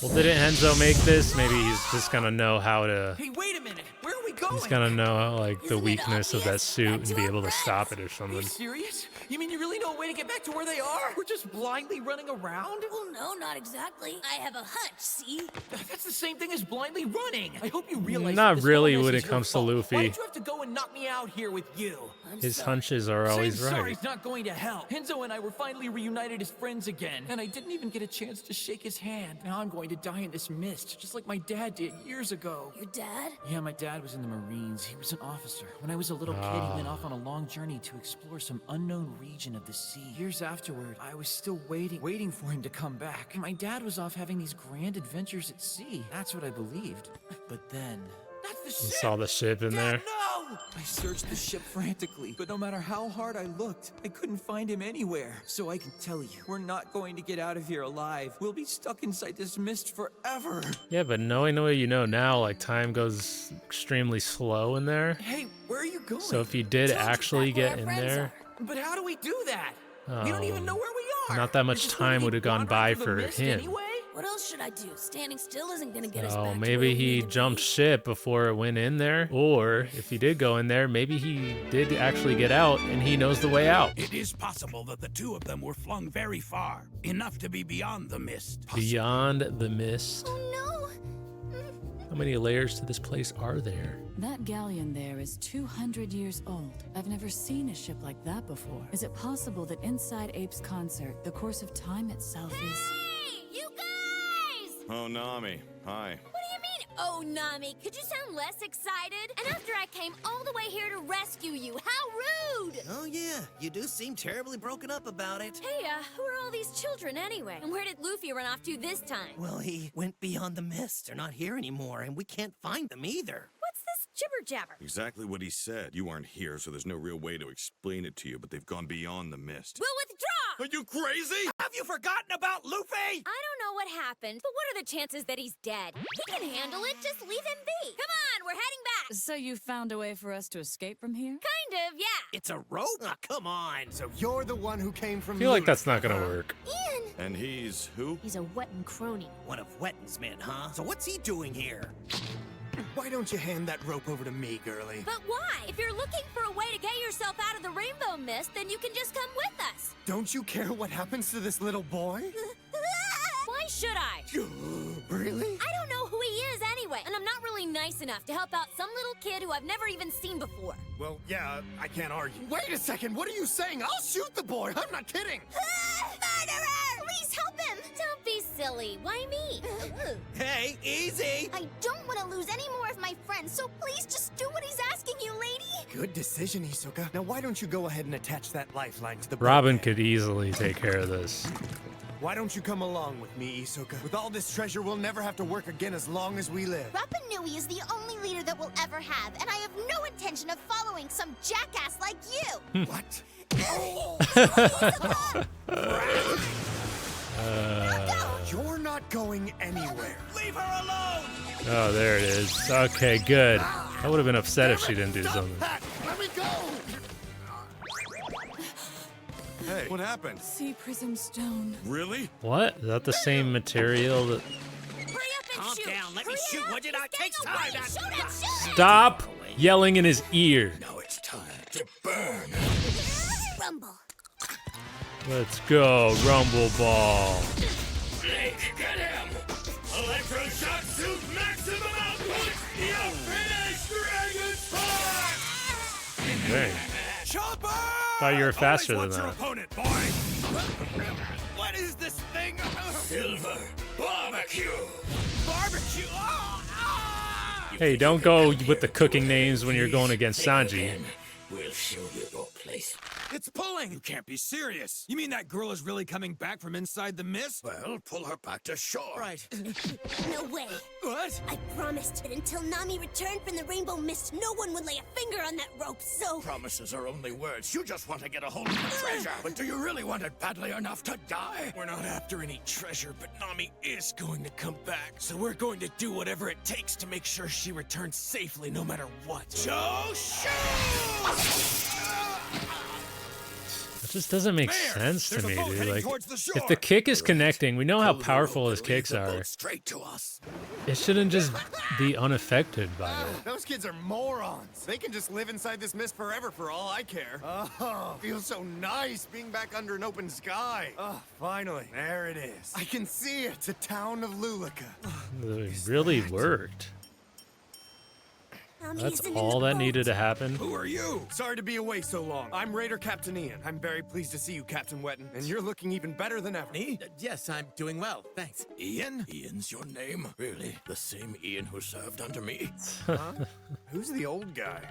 [SPEAKER 1] Well, didn't Henzo make this? Maybe he's just gonna know how to...
[SPEAKER 2] Hey, wait a minute. Where are we going?
[SPEAKER 1] He's gonna know, like, the
[SPEAKER 9] Isn't it
[SPEAKER 1] weakness of that
[SPEAKER 9] obvious?
[SPEAKER 1] suit
[SPEAKER 9] Back to
[SPEAKER 1] and be
[SPEAKER 9] our
[SPEAKER 1] able to
[SPEAKER 9] friends.
[SPEAKER 1] stop it or
[SPEAKER 2] Are you
[SPEAKER 1] something.
[SPEAKER 2] serious? You mean you really know a way to get back to where they are? We're just blindly running around?
[SPEAKER 9] Well, no, not exactly. I have a hunch, see?
[SPEAKER 2] That's the same thing as blindly running. I hope you realize
[SPEAKER 1] Not
[SPEAKER 2] that this
[SPEAKER 1] really
[SPEAKER 2] whole mess
[SPEAKER 1] when
[SPEAKER 2] is
[SPEAKER 1] it
[SPEAKER 2] your
[SPEAKER 1] comes to
[SPEAKER 2] fault.
[SPEAKER 1] Luffy.
[SPEAKER 2] Why did you have to go and knock me out here with you?
[SPEAKER 9] I'm
[SPEAKER 1] His
[SPEAKER 9] sorry.
[SPEAKER 1] hunches are always
[SPEAKER 2] Saying
[SPEAKER 1] right.
[SPEAKER 2] sorry's not going to help. Henzo and I were finally reunited as friends again, and I didn't even get a chance to shake his hand. Now I'm going to die in this mist, just like my dad did years ago.
[SPEAKER 9] Your dad?
[SPEAKER 2] Yeah, my dad was in the Marines. He was an officer. When I was a little kid, he went off on a long journey to explore some unknown region of the sea. Years afterward, I was still waiting for him to come back. My dad was off having these grand adventures at sea. That's what I believed. But then... That's the
[SPEAKER 1] You
[SPEAKER 2] ship!
[SPEAKER 1] saw the ship in there?
[SPEAKER 2] No! I searched the ship frantically, but no matter how hard I looked, I couldn't find him anywhere. So I can tell you, we're not going to get out of here alive. We'll be stuck inside this mist forever.
[SPEAKER 1] Yeah, but knowing the way you know now, like, time goes extremely slow in there.
[SPEAKER 2] Hey, where are you going?
[SPEAKER 1] So if you did actually
[SPEAKER 9] Back where
[SPEAKER 1] get
[SPEAKER 9] our
[SPEAKER 1] in
[SPEAKER 9] friends
[SPEAKER 1] there,
[SPEAKER 9] are.
[SPEAKER 2] But how do we do that? We don't even know where we are.
[SPEAKER 1] not that much
[SPEAKER 2] Is this
[SPEAKER 1] time
[SPEAKER 2] gonna
[SPEAKER 1] would
[SPEAKER 2] be
[SPEAKER 1] have gone
[SPEAKER 2] gone
[SPEAKER 1] by
[SPEAKER 2] right through
[SPEAKER 1] for
[SPEAKER 2] the mist
[SPEAKER 1] him.
[SPEAKER 2] Anyway?
[SPEAKER 9] What else should I do? Standing still isn't gonna get us
[SPEAKER 1] Oh,
[SPEAKER 9] back to
[SPEAKER 1] maybe
[SPEAKER 9] where we
[SPEAKER 1] he
[SPEAKER 9] need to
[SPEAKER 1] jumped
[SPEAKER 9] be.
[SPEAKER 1] ship before it went in there. Or if he did go in there, maybe he did actually get out and he knows the way out.
[SPEAKER 3] It is possible that the two of them were flung very far, enough to be beyond the mist.
[SPEAKER 1] Beyond the mist.
[SPEAKER 5] Oh
[SPEAKER 1] How many layers to this place are there?
[SPEAKER 4] That galleon there is 200 years old. I've never seen a ship like that before. Is it possible that inside Ape's concert, the course of time itself is...
[SPEAKER 9] Hey, you guys!
[SPEAKER 12] Oh, Nami. Hi.
[SPEAKER 9] What do you mean, oh, Nami? Could you sound less excited? And after I came all the way here to rescue you, how rude!
[SPEAKER 6] Oh, yeah. You do seem terribly broken up about it.
[SPEAKER 9] Hey, who are all these children anyway? And where did Luffy run off to this time?
[SPEAKER 6] Well, he went beyond the mist. They're not here anymore, and we can't find them either.
[SPEAKER 9] What's this jibber jabber?
[SPEAKER 12] Exactly what he said. You aren't here, so there's no real way to explain it to you, but they've gone beyond the mist.
[SPEAKER 9] We'll withdraw!
[SPEAKER 12] Are you crazy?
[SPEAKER 6] Have you forgotten about Luffy?
[SPEAKER 9] I don't know what happened, but what are the chances that he's dead? He can handle it, just leave him be. Come on, we're heading back.
[SPEAKER 4] So you found a way for us to escape from here?
[SPEAKER 9] Kind of, yeah.
[SPEAKER 6] It's a rope? Ah, come on.
[SPEAKER 7] So you're the one who came from
[SPEAKER 1] I feel like
[SPEAKER 7] Luna,
[SPEAKER 1] that's not gonna
[SPEAKER 7] huh?
[SPEAKER 1] work.
[SPEAKER 5] Ian!
[SPEAKER 12] And he's who?
[SPEAKER 8] He's a Wetton crony.
[SPEAKER 6] One of Wetton's men, huh? So what's he doing here?
[SPEAKER 7] Why don't you hand that rope over to me, girlie?
[SPEAKER 9] But why? If you're looking for a way to get yourself out of the rainbow mist, then you can just come with us.
[SPEAKER 7] Don't you care what happens to this little boy?
[SPEAKER 9] Why should I?
[SPEAKER 7] Really?
[SPEAKER 9] I don't know who he is anyway, and I'm not really nice enough to help out some little kid who I've never even seen before.
[SPEAKER 7] Well, yeah, I can't argue. Wait a second, what are you saying? I'll shoot the boy, I'm not kidding!
[SPEAKER 5] Murderer! Please help him!
[SPEAKER 9] Don't be silly. Why me?
[SPEAKER 6] Hey, easy!
[SPEAKER 5] I don't want to lose any more of my friends, so please just do what he's asking you, lady!
[SPEAKER 7] Good decision, Hisoka. Now why don't you go ahead and attach that lifeline to the
[SPEAKER 1] Robin
[SPEAKER 7] boat?
[SPEAKER 1] could easily take care of this.
[SPEAKER 7] Why don't you come along with me, Hisoka? With all this treasure, we'll never have to work again as long as we live.
[SPEAKER 5] Rapa Nui is the only leader that we'll ever have, and I have no intention of following some jackass like you!
[SPEAKER 7] What? You're not going anywhere.
[SPEAKER 3] Leave her alone!
[SPEAKER 1] Oh, there it is. Okay, good. I would have been upset if she didn't do something.
[SPEAKER 7] Let me go!
[SPEAKER 12] Hey, what happened?
[SPEAKER 4] Sea prism stone.
[SPEAKER 12] Really?
[SPEAKER 1] What? Is that the same material that...
[SPEAKER 9] Hurry up and
[SPEAKER 6] Calm
[SPEAKER 9] shoot.
[SPEAKER 6] down, let me
[SPEAKER 9] Hurry
[SPEAKER 6] shoot,
[SPEAKER 9] up.
[SPEAKER 6] would you
[SPEAKER 9] He's
[SPEAKER 6] not?
[SPEAKER 9] getting
[SPEAKER 6] Takes time.
[SPEAKER 9] away. Shoot him, shoot him.
[SPEAKER 1] Stop yelling in his ear.
[SPEAKER 3] Now it's time to burn.
[SPEAKER 9] Rumble.
[SPEAKER 1] Let's go, Rumble Ball.
[SPEAKER 3] Blake, get him! Electroshock suit maximum output! You finished, Dragon Spark!
[SPEAKER 1] Dang.
[SPEAKER 3] Chopper!
[SPEAKER 1] Thought you were faster than
[SPEAKER 3] Always watch
[SPEAKER 1] that.
[SPEAKER 3] your opponent, boy! What is this thing? Silver barbecue! Barbecue!
[SPEAKER 1] Hey, don't go with the cooking names when you're going against Sanji.
[SPEAKER 3] We'll show you your place.
[SPEAKER 12] It's pulling! You can't be serious. You mean that girl is really coming back from inside the mist?
[SPEAKER 3] Well, pull her back to shore.
[SPEAKER 12] Right.
[SPEAKER 9] No way.
[SPEAKER 12] What?
[SPEAKER 9] I promised that until Nami returned from the rainbow mist, no one would lay a finger on that rope, so...
[SPEAKER 3] Promises are only words. You just want to get a hold of the treasure. But do you really want it badly enough to die?
[SPEAKER 10] We're not after any treasure, but Nami is going to come back. So we're going to do whatever it takes to make sure she returns safely no matter what.
[SPEAKER 3] So shoot!
[SPEAKER 1] It just doesn't make sense to
[SPEAKER 12] There's a
[SPEAKER 1] me,
[SPEAKER 12] boat
[SPEAKER 1] dude.
[SPEAKER 12] heading
[SPEAKER 1] Like,
[SPEAKER 12] towards the
[SPEAKER 1] if the
[SPEAKER 12] shore.
[SPEAKER 1] kick is connecting, we know how powerful his
[SPEAKER 3] Lead
[SPEAKER 1] kicks
[SPEAKER 3] the
[SPEAKER 1] are.
[SPEAKER 3] boat straight to us.
[SPEAKER 1] It shouldn't just be unaffected by it.
[SPEAKER 7] Those kids are morons. They can just live inside this mist forever for all I care. Oh, feels so nice being back under an open sky. Oh, finally. There it is. I can see it. The town of Luluca.
[SPEAKER 1] It really worked.
[SPEAKER 9] Nami
[SPEAKER 1] That's
[SPEAKER 9] isn't in
[SPEAKER 1] all
[SPEAKER 9] the
[SPEAKER 1] that
[SPEAKER 9] boat.
[SPEAKER 1] needed to happen.
[SPEAKER 12] Who are you?
[SPEAKER 7] Sorry to be away so long. I'm Raider Captain Ian. I'm very pleased to see you, Captain Wetton. And you're looking even better than ever.
[SPEAKER 10] Me? Yes, I'm doing well, thanks.
[SPEAKER 3] Ian? Ian's your name? Really? The same Ian who served under me?
[SPEAKER 7] Huh? Who's the old guy?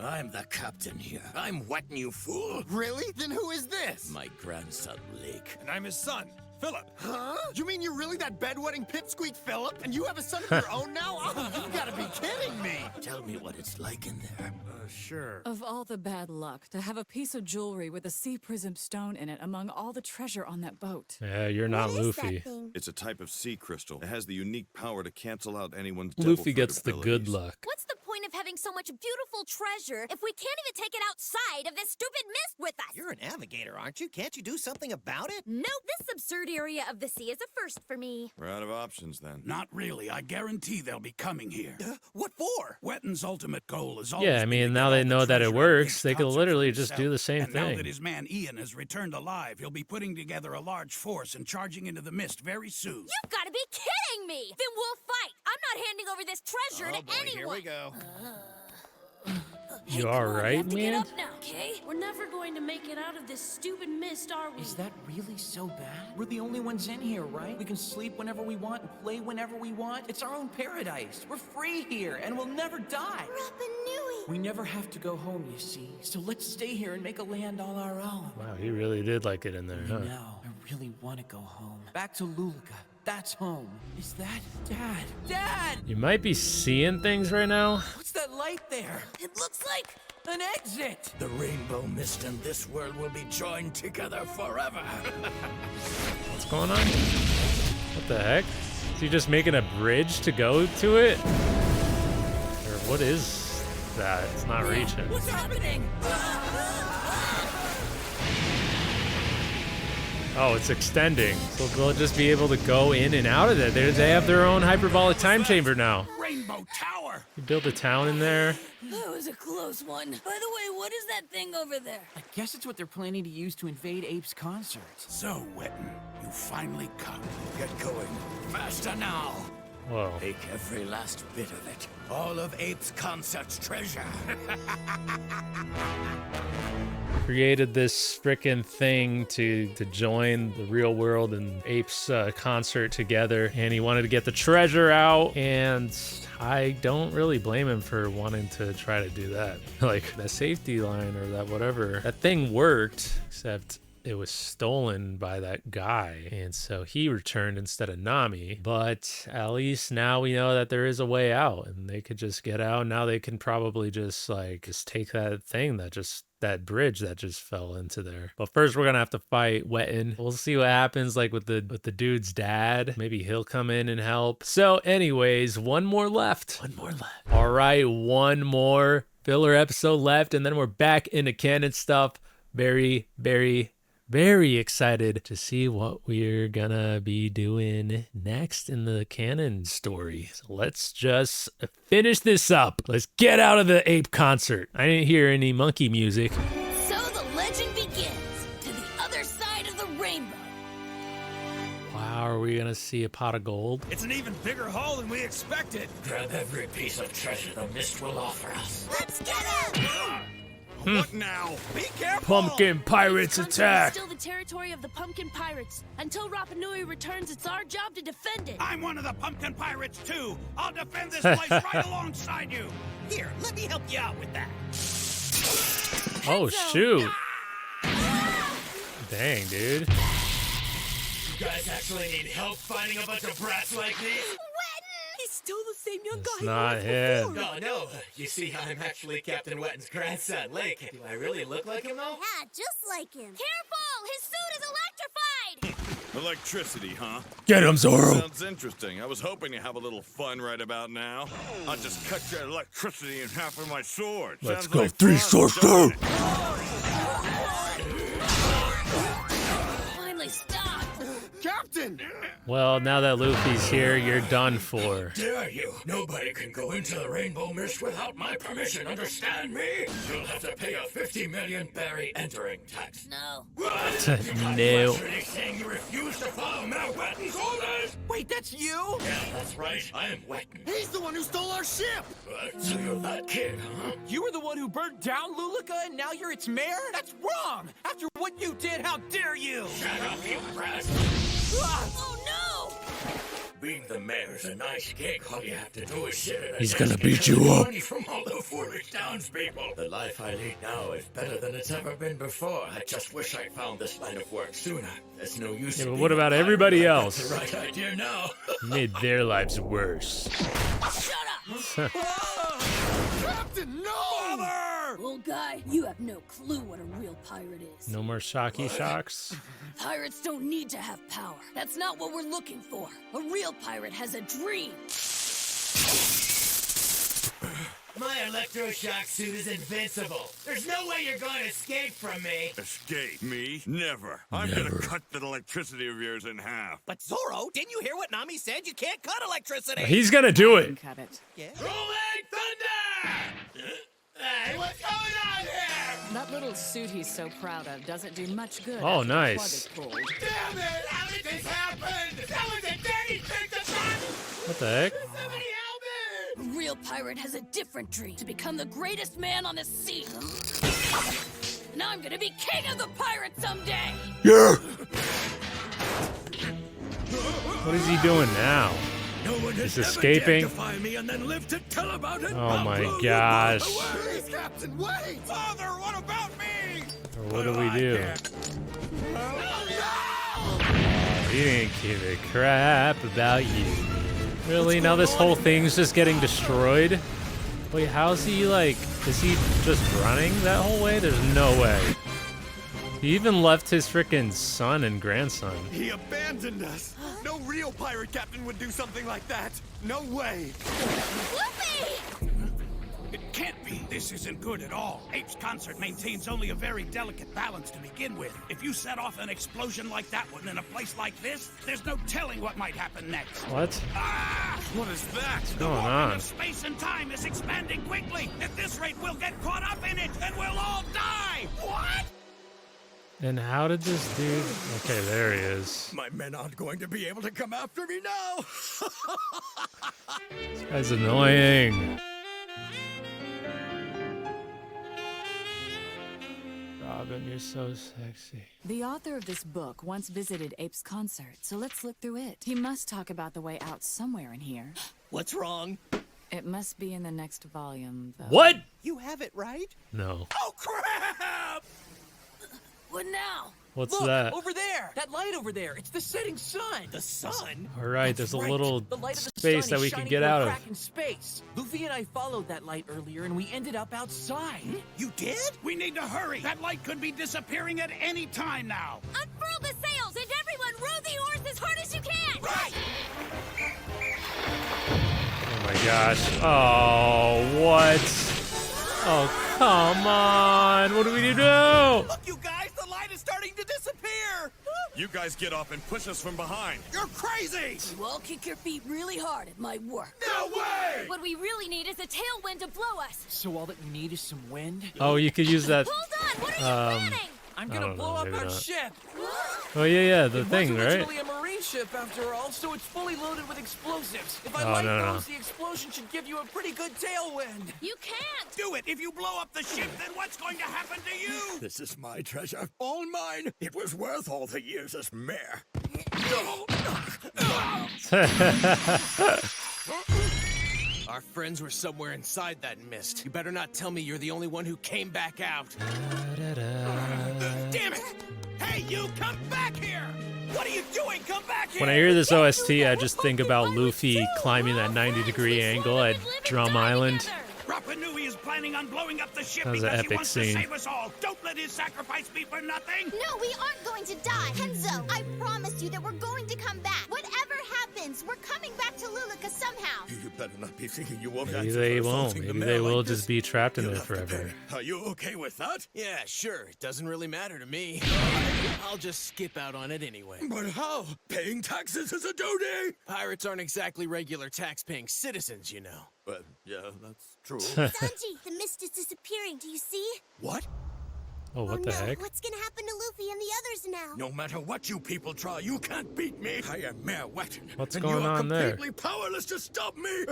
[SPEAKER 3] I'm the captain here. I'm Wetton, you fool.
[SPEAKER 7] Really? Then who is this?
[SPEAKER 3] My grandson, Lake.
[SPEAKER 12] And I'm his son, Philip.
[SPEAKER 7] Huh? You mean you're really that bedwetting pipsqueak Philip? And you have a son of your own now? Oh, you've got to be kidding me.
[SPEAKER 3] Tell me what it's like in there.
[SPEAKER 7] Sure.
[SPEAKER 4] Of all the bad luck, to have a piece of jewelry with a sea prism stone in it among all the treasure on that boat.
[SPEAKER 1] Yeah, you're not
[SPEAKER 9] What is that
[SPEAKER 1] Luffy.
[SPEAKER 9] thing?
[SPEAKER 13] It's a type of sea crystal. It has the unique power to cancel out anyone's
[SPEAKER 1] Luffy
[SPEAKER 13] devil-fruit
[SPEAKER 1] gets the good
[SPEAKER 13] abilities.
[SPEAKER 1] luck.
[SPEAKER 9] What's the point of having so much beautiful treasure if we can't even take it outside of this stupid mist with us?
[SPEAKER 6] You're a navigator, aren't you? Can't you do something about it?
[SPEAKER 9] Nope, this absurd area of the sea is a first for me.
[SPEAKER 13] We're out of options then.
[SPEAKER 3] Not really. I guarantee they'll be coming here.
[SPEAKER 6] What for?
[SPEAKER 3] Wetton's ultimate goal is always
[SPEAKER 1] Yeah, I
[SPEAKER 3] been
[SPEAKER 1] mean,
[SPEAKER 3] to
[SPEAKER 1] now
[SPEAKER 3] get
[SPEAKER 1] they
[SPEAKER 3] all the
[SPEAKER 1] know that it
[SPEAKER 3] treasure
[SPEAKER 1] works.
[SPEAKER 3] at
[SPEAKER 1] They could
[SPEAKER 3] concert
[SPEAKER 1] literally
[SPEAKER 3] for
[SPEAKER 1] just do
[SPEAKER 3] himself.
[SPEAKER 1] the same
[SPEAKER 3] and now
[SPEAKER 1] thing.
[SPEAKER 3] that his man Ian has returned alive, he'll be putting together a large force and charging into the mist very soon.
[SPEAKER 9] You've got to be kidding me! Then we'll fight! I'm not handing over this treasure to anyone!
[SPEAKER 6] Here we go.
[SPEAKER 1] You
[SPEAKER 9] Come on, we
[SPEAKER 1] alright,
[SPEAKER 9] have to get
[SPEAKER 1] man?
[SPEAKER 9] up now, okay?
[SPEAKER 8] We're never going to make it out of this stupid mist, are we?
[SPEAKER 2] Is that really so bad? We're the only ones in here, right? We can sleep whenever we want and play whenever we want. It's our own paradise. We're free here, and we'll never die.
[SPEAKER 5] Rapa Nui.
[SPEAKER 2] We never have to go home, you see. So let's stay here and make a land all our own.
[SPEAKER 1] Wow, he really did like it in there, huh?
[SPEAKER 2] No, I really want to go home. Back to Luluca. That's home. Is that Dad? Dad!
[SPEAKER 1] You might be seeing things right now.
[SPEAKER 2] What's that light there?
[SPEAKER 9] It looks like...
[SPEAKER 2] An exit!
[SPEAKER 3] The rainbow mist and this world will be joined together forever.
[SPEAKER 1] What's going on? What the heck? Is he just making a bridge to go to it? Or what is that? It's not reaching.
[SPEAKER 9] What's happening?
[SPEAKER 1] Oh, it's extending. So they'll just be able to go in and out of it. They have their own hyperbolic time chamber now.
[SPEAKER 3] Rainbow Tower!
[SPEAKER 1] You build a town in there.
[SPEAKER 9] That was a close one. By the way, what is that thing over there?
[SPEAKER 2] I guess it's what they're planning to use to invade Ape's concerts.
[SPEAKER 3] So, Wetton, you finally come. Get going. Faster now!
[SPEAKER 1] Whoa.
[SPEAKER 3] Take every last bit of it. All of Ape's concert's treasure.
[SPEAKER 1] Created this frickin' thing to join the real world and Ape's concert together, and he wanted to get the treasure out, and I don't really blame him for wanting to try to do that. Like, that safety line or that whatever, that thing worked, except it was stolen by that guy, and so he returned instead of Nami. But at least now we know that there is a way out, and they could just get out. Now they can probably just take that thing that bridge that just fell into there. But first we're gonna have to fight Wetton. We'll see what happens with the dude's dad. Maybe he'll come in and help. So anyways, one more left. All right, one more filler episode left, and then we're back into canon stuff. Very, very, very excited to see what we're gonna be doing next in the canon story. So let's just finish this up. Let's get out of the ape concert. I didn't hear any monkey music.
[SPEAKER 9] So the legend begins. To the other side of the rainbow.
[SPEAKER 1] Wow, are we gonna see a pot of gold?
[SPEAKER 12] It's an even bigger haul than we expected.
[SPEAKER 3] Grab every piece of treasure the mist will offer us.
[SPEAKER 9] Let's get him!
[SPEAKER 12] What now? Be careful!
[SPEAKER 1] Pumpkin pirates
[SPEAKER 8] This concert is
[SPEAKER 1] attack!
[SPEAKER 8] still the territory of the Pumpkin Pirates. Until Rapa Nui returns, it's our job to defend it.
[SPEAKER 3] I'm one of the pumpkin pirates too. I'll defend this place right alongside you.
[SPEAKER 6] Here, let me help you out with that.
[SPEAKER 1] Oh shoot! Dang, dude.
[SPEAKER 10] You guys actually need help finding a bunch of brats like me?
[SPEAKER 11] He's still the same young guy
[SPEAKER 1] It's
[SPEAKER 11] he
[SPEAKER 1] not
[SPEAKER 11] was
[SPEAKER 1] him.
[SPEAKER 11] before.
[SPEAKER 10] No. You see, I'm actually Captain Wetton's grandson, Lake. Do I really look like him, though?
[SPEAKER 9] Yeah, just like him. Careful! His suit is electrified!
[SPEAKER 13] Electricity, huh?
[SPEAKER 1] Get him, Zoro.
[SPEAKER 13] Sounds interesting. I was hoping to have a little fun right about now. I'll just cut your electricity in half with my sword.
[SPEAKER 1] Let's
[SPEAKER 13] Sounds
[SPEAKER 1] go,
[SPEAKER 13] like
[SPEAKER 1] three
[SPEAKER 13] fun,
[SPEAKER 1] swords
[SPEAKER 13] doesn't
[SPEAKER 1] go.
[SPEAKER 13] it?
[SPEAKER 9] Finally stop!
[SPEAKER 12] Captain!
[SPEAKER 1] Well, now that Luffy's here, you're done for.
[SPEAKER 10] Dare you? Nobody can go into the Rainbow Mist without my permission, understand me? You'll have to pay a 50 million berry entering tax.
[SPEAKER 9] No.
[SPEAKER 10] What?
[SPEAKER 1] No.
[SPEAKER 10] You're actually saying you refuse to follow Mel Wetton's orders?
[SPEAKER 2] Wait, that's you?
[SPEAKER 10] Yeah, that's right. I am Wetton.
[SPEAKER 12] He's the one who stole our ship!
[SPEAKER 10] So you're that kid, huh?
[SPEAKER 2] You were the one who burned down Luluka and now you're its mayor? That's wrong! After what you did, how dare you!
[SPEAKER 10] Shut up, you brat!
[SPEAKER 9] Oh no!
[SPEAKER 10] Being the mayor's a nice gig. All you have to do is sit in a
[SPEAKER 1] He's
[SPEAKER 10] desk
[SPEAKER 1] gonna
[SPEAKER 10] and
[SPEAKER 1] beat
[SPEAKER 10] collect
[SPEAKER 1] you up.
[SPEAKER 10] money from all the foolish townspeople. The life I lead now is better than it's ever been before. I just wish I found this line of work sooner. There's no use.
[SPEAKER 1] Yeah,
[SPEAKER 10] in
[SPEAKER 1] but
[SPEAKER 10] being
[SPEAKER 1] what about
[SPEAKER 10] a pirate.
[SPEAKER 1] everybody
[SPEAKER 10] I've got
[SPEAKER 1] else?
[SPEAKER 10] The right idea now.
[SPEAKER 1] Made their lives worse.
[SPEAKER 9] Shut up!
[SPEAKER 12] Captain, no!
[SPEAKER 8] Old guy, you have no clue what a real pirate is.
[SPEAKER 1] No more shocky shocks.
[SPEAKER 8] Pirates don't need to have power. That's not what we're looking for. A real pirate has a dream.
[SPEAKER 10] My electroshock suit is invincible. There's no way you're going to escape from me.
[SPEAKER 13] Escape me? Never. I'm gonna cut that electricity of yours in half.
[SPEAKER 6] But Zoro, didn't you hear what Nami said? You can't cut electricity!
[SPEAKER 1] He's gonna do it.
[SPEAKER 4] Cut it.
[SPEAKER 10] Rolling thunder! Hey, what's going on here?
[SPEAKER 4] That little suit he's so proud of doesn't do much good.
[SPEAKER 1] Oh,
[SPEAKER 4] after the
[SPEAKER 1] nice.
[SPEAKER 4] plug is pulled.
[SPEAKER 10] Damn it! How did this happen? That was a dirty thing to run!
[SPEAKER 1] What the heck?
[SPEAKER 10] Somebody help me!
[SPEAKER 8] A real pirate has a different dream, to become the greatest man on the sea. And I'm gonna be king of the pirates someday!
[SPEAKER 1] Yeah. What is he doing now?
[SPEAKER 3] No one
[SPEAKER 1] He's
[SPEAKER 3] has
[SPEAKER 1] escaping.
[SPEAKER 3] ever dared defy me and then lived to tell about it.
[SPEAKER 1] Oh
[SPEAKER 3] I'll
[SPEAKER 1] my
[SPEAKER 3] blow you
[SPEAKER 1] gosh.
[SPEAKER 3] both away.
[SPEAKER 12] Please, Captain, wait!
[SPEAKER 3] Father, what about me?
[SPEAKER 1] Or what do we do? He didn't give a crap about you. Really? Now this whole thing's just getting destroyed? Wait, how's he like, is he just running that whole way? There's no way. He even left his frickin' son and grandson.
[SPEAKER 7] He abandoned us. No real pirate captain would do something like that. No way.
[SPEAKER 9] Luffy!
[SPEAKER 3] It can't be. This isn't good at all. Ape's concert maintains only a very delicate balance to begin with. If you set off an explosion like that one in a place like this, there's no telling what might happen next.
[SPEAKER 1] What?
[SPEAKER 3] Ah! What is that?
[SPEAKER 1] What's
[SPEAKER 3] The
[SPEAKER 1] going
[SPEAKER 3] warping
[SPEAKER 1] on?
[SPEAKER 3] of space and time is expanding quickly. At this rate, we'll get caught up in it, and we'll all die. What?
[SPEAKER 1] And how did this dude... Okay, there he is.
[SPEAKER 3] My men aren't going to be able to come after me now.
[SPEAKER 1] This guy's annoying. Robin, you're so sexy.
[SPEAKER 4] The author of this book once visited Ape's concert, so let's look through it. He must talk about the way out somewhere in here.
[SPEAKER 6] What's wrong?
[SPEAKER 4] It must be in the next volume, though.
[SPEAKER 1] What?
[SPEAKER 6] You have it right?
[SPEAKER 1] No.
[SPEAKER 3] Oh, crap!
[SPEAKER 8] What now?
[SPEAKER 1] What's
[SPEAKER 2] Look,
[SPEAKER 1] that?
[SPEAKER 2] over there! That light over there! It's the setting sun!
[SPEAKER 6] The sun?
[SPEAKER 1] All right, there's a
[SPEAKER 2] Right.
[SPEAKER 1] little
[SPEAKER 2] The light of the
[SPEAKER 1] space
[SPEAKER 2] sun
[SPEAKER 1] that
[SPEAKER 2] is
[SPEAKER 1] we can
[SPEAKER 2] shining
[SPEAKER 1] get
[SPEAKER 2] through a
[SPEAKER 1] out of.
[SPEAKER 2] crack in space. Luffy and I followed that light earlier, and we ended up outside.
[SPEAKER 3] You did? We need to hurry. That light could be disappearing at any time now.
[SPEAKER 9] Unfurl the sails and everyone row the oars as hard as you can!
[SPEAKER 3] Right!
[SPEAKER 1] Oh my gosh. Oh, what? Oh, come on. What do we do?
[SPEAKER 6] Look, you guys, the light is starting to disappear!
[SPEAKER 13] You guys get up and push us from behind.
[SPEAKER 3] You're crazy!
[SPEAKER 8] You all kick your feet really hard at my work.
[SPEAKER 3] No way!
[SPEAKER 9] What we really need is a tailwind to blow us.
[SPEAKER 2] So all that we need is some wind?
[SPEAKER 1] Oh, you could use that.
[SPEAKER 9] Hold on, what are you planning?
[SPEAKER 2] I'm
[SPEAKER 1] I
[SPEAKER 2] gonna
[SPEAKER 1] don't
[SPEAKER 2] blow
[SPEAKER 1] know,
[SPEAKER 2] up
[SPEAKER 1] maybe
[SPEAKER 2] our
[SPEAKER 1] not.
[SPEAKER 2] ship!
[SPEAKER 1] Oh, yeah, the
[SPEAKER 2] It
[SPEAKER 1] thing,
[SPEAKER 2] was
[SPEAKER 1] right?
[SPEAKER 2] originally a marine ship, after all, so it's fully loaded with explosives. If I
[SPEAKER 1] Oh,
[SPEAKER 2] light
[SPEAKER 1] no.
[SPEAKER 2] those, the explosion should give you a pretty good tailwind.
[SPEAKER 9] You can't!
[SPEAKER 3] Do it! If you blow up the ship, then what's going to happen to you?
[SPEAKER 12] This is my treasure. All mine. It was worth all the years as mayor.
[SPEAKER 6] Our friends were somewhere inside that mist. You better not tell me you're the only one who came back out.
[SPEAKER 3] Damn it! Hey,
[SPEAKER 6] you come back here! What are you doing? Come back here!
[SPEAKER 1] When I hear this OST, I just think about Luffy climbing that 90-degree angle at Drum Island.
[SPEAKER 3] Rapa Nui is planning on blowing up the ship
[SPEAKER 1] That was an
[SPEAKER 3] because he
[SPEAKER 1] epic
[SPEAKER 3] wants
[SPEAKER 1] scene.
[SPEAKER 3] to save us all. Don't let his sacrifice be for nothing.
[SPEAKER 5] No, we aren't going to die. Kenzo, I promise you that we're going to come back. Whatever happens, we're coming back to Luluka somehow.
[SPEAKER 10] You better not be thinking you won't
[SPEAKER 1] Maybe
[SPEAKER 10] answer
[SPEAKER 1] they
[SPEAKER 10] for
[SPEAKER 1] won't.
[SPEAKER 10] assaulting the
[SPEAKER 1] Maybe
[SPEAKER 10] mayor
[SPEAKER 1] they will
[SPEAKER 10] like
[SPEAKER 1] just
[SPEAKER 10] this.
[SPEAKER 1] be trapped in
[SPEAKER 10] You'll
[SPEAKER 1] there
[SPEAKER 10] have to
[SPEAKER 1] forever.
[SPEAKER 10] pay. Are you okay with that?
[SPEAKER 6] Yeah, sure. It doesn't really matter to me. I'll just skip out on it anyway.
[SPEAKER 10] But how? Paying taxes is a duty!
[SPEAKER 6] Pirates aren't exactly regular tax-paying citizens, you know.
[SPEAKER 10] But, yeah, that's true.
[SPEAKER 9] Sanji, the mist is disappearing. Do you see?
[SPEAKER 10] What?
[SPEAKER 1] Oh, what the
[SPEAKER 9] no.
[SPEAKER 1] heck?
[SPEAKER 9] What's gonna happen to Luffy and the others now?
[SPEAKER 10] No matter what you people try, you can't beat me. I am Mayor Wetton.
[SPEAKER 1] What's
[SPEAKER 10] and
[SPEAKER 1] going
[SPEAKER 10] you are
[SPEAKER 1] on there?
[SPEAKER 10] completely powerless to stop me.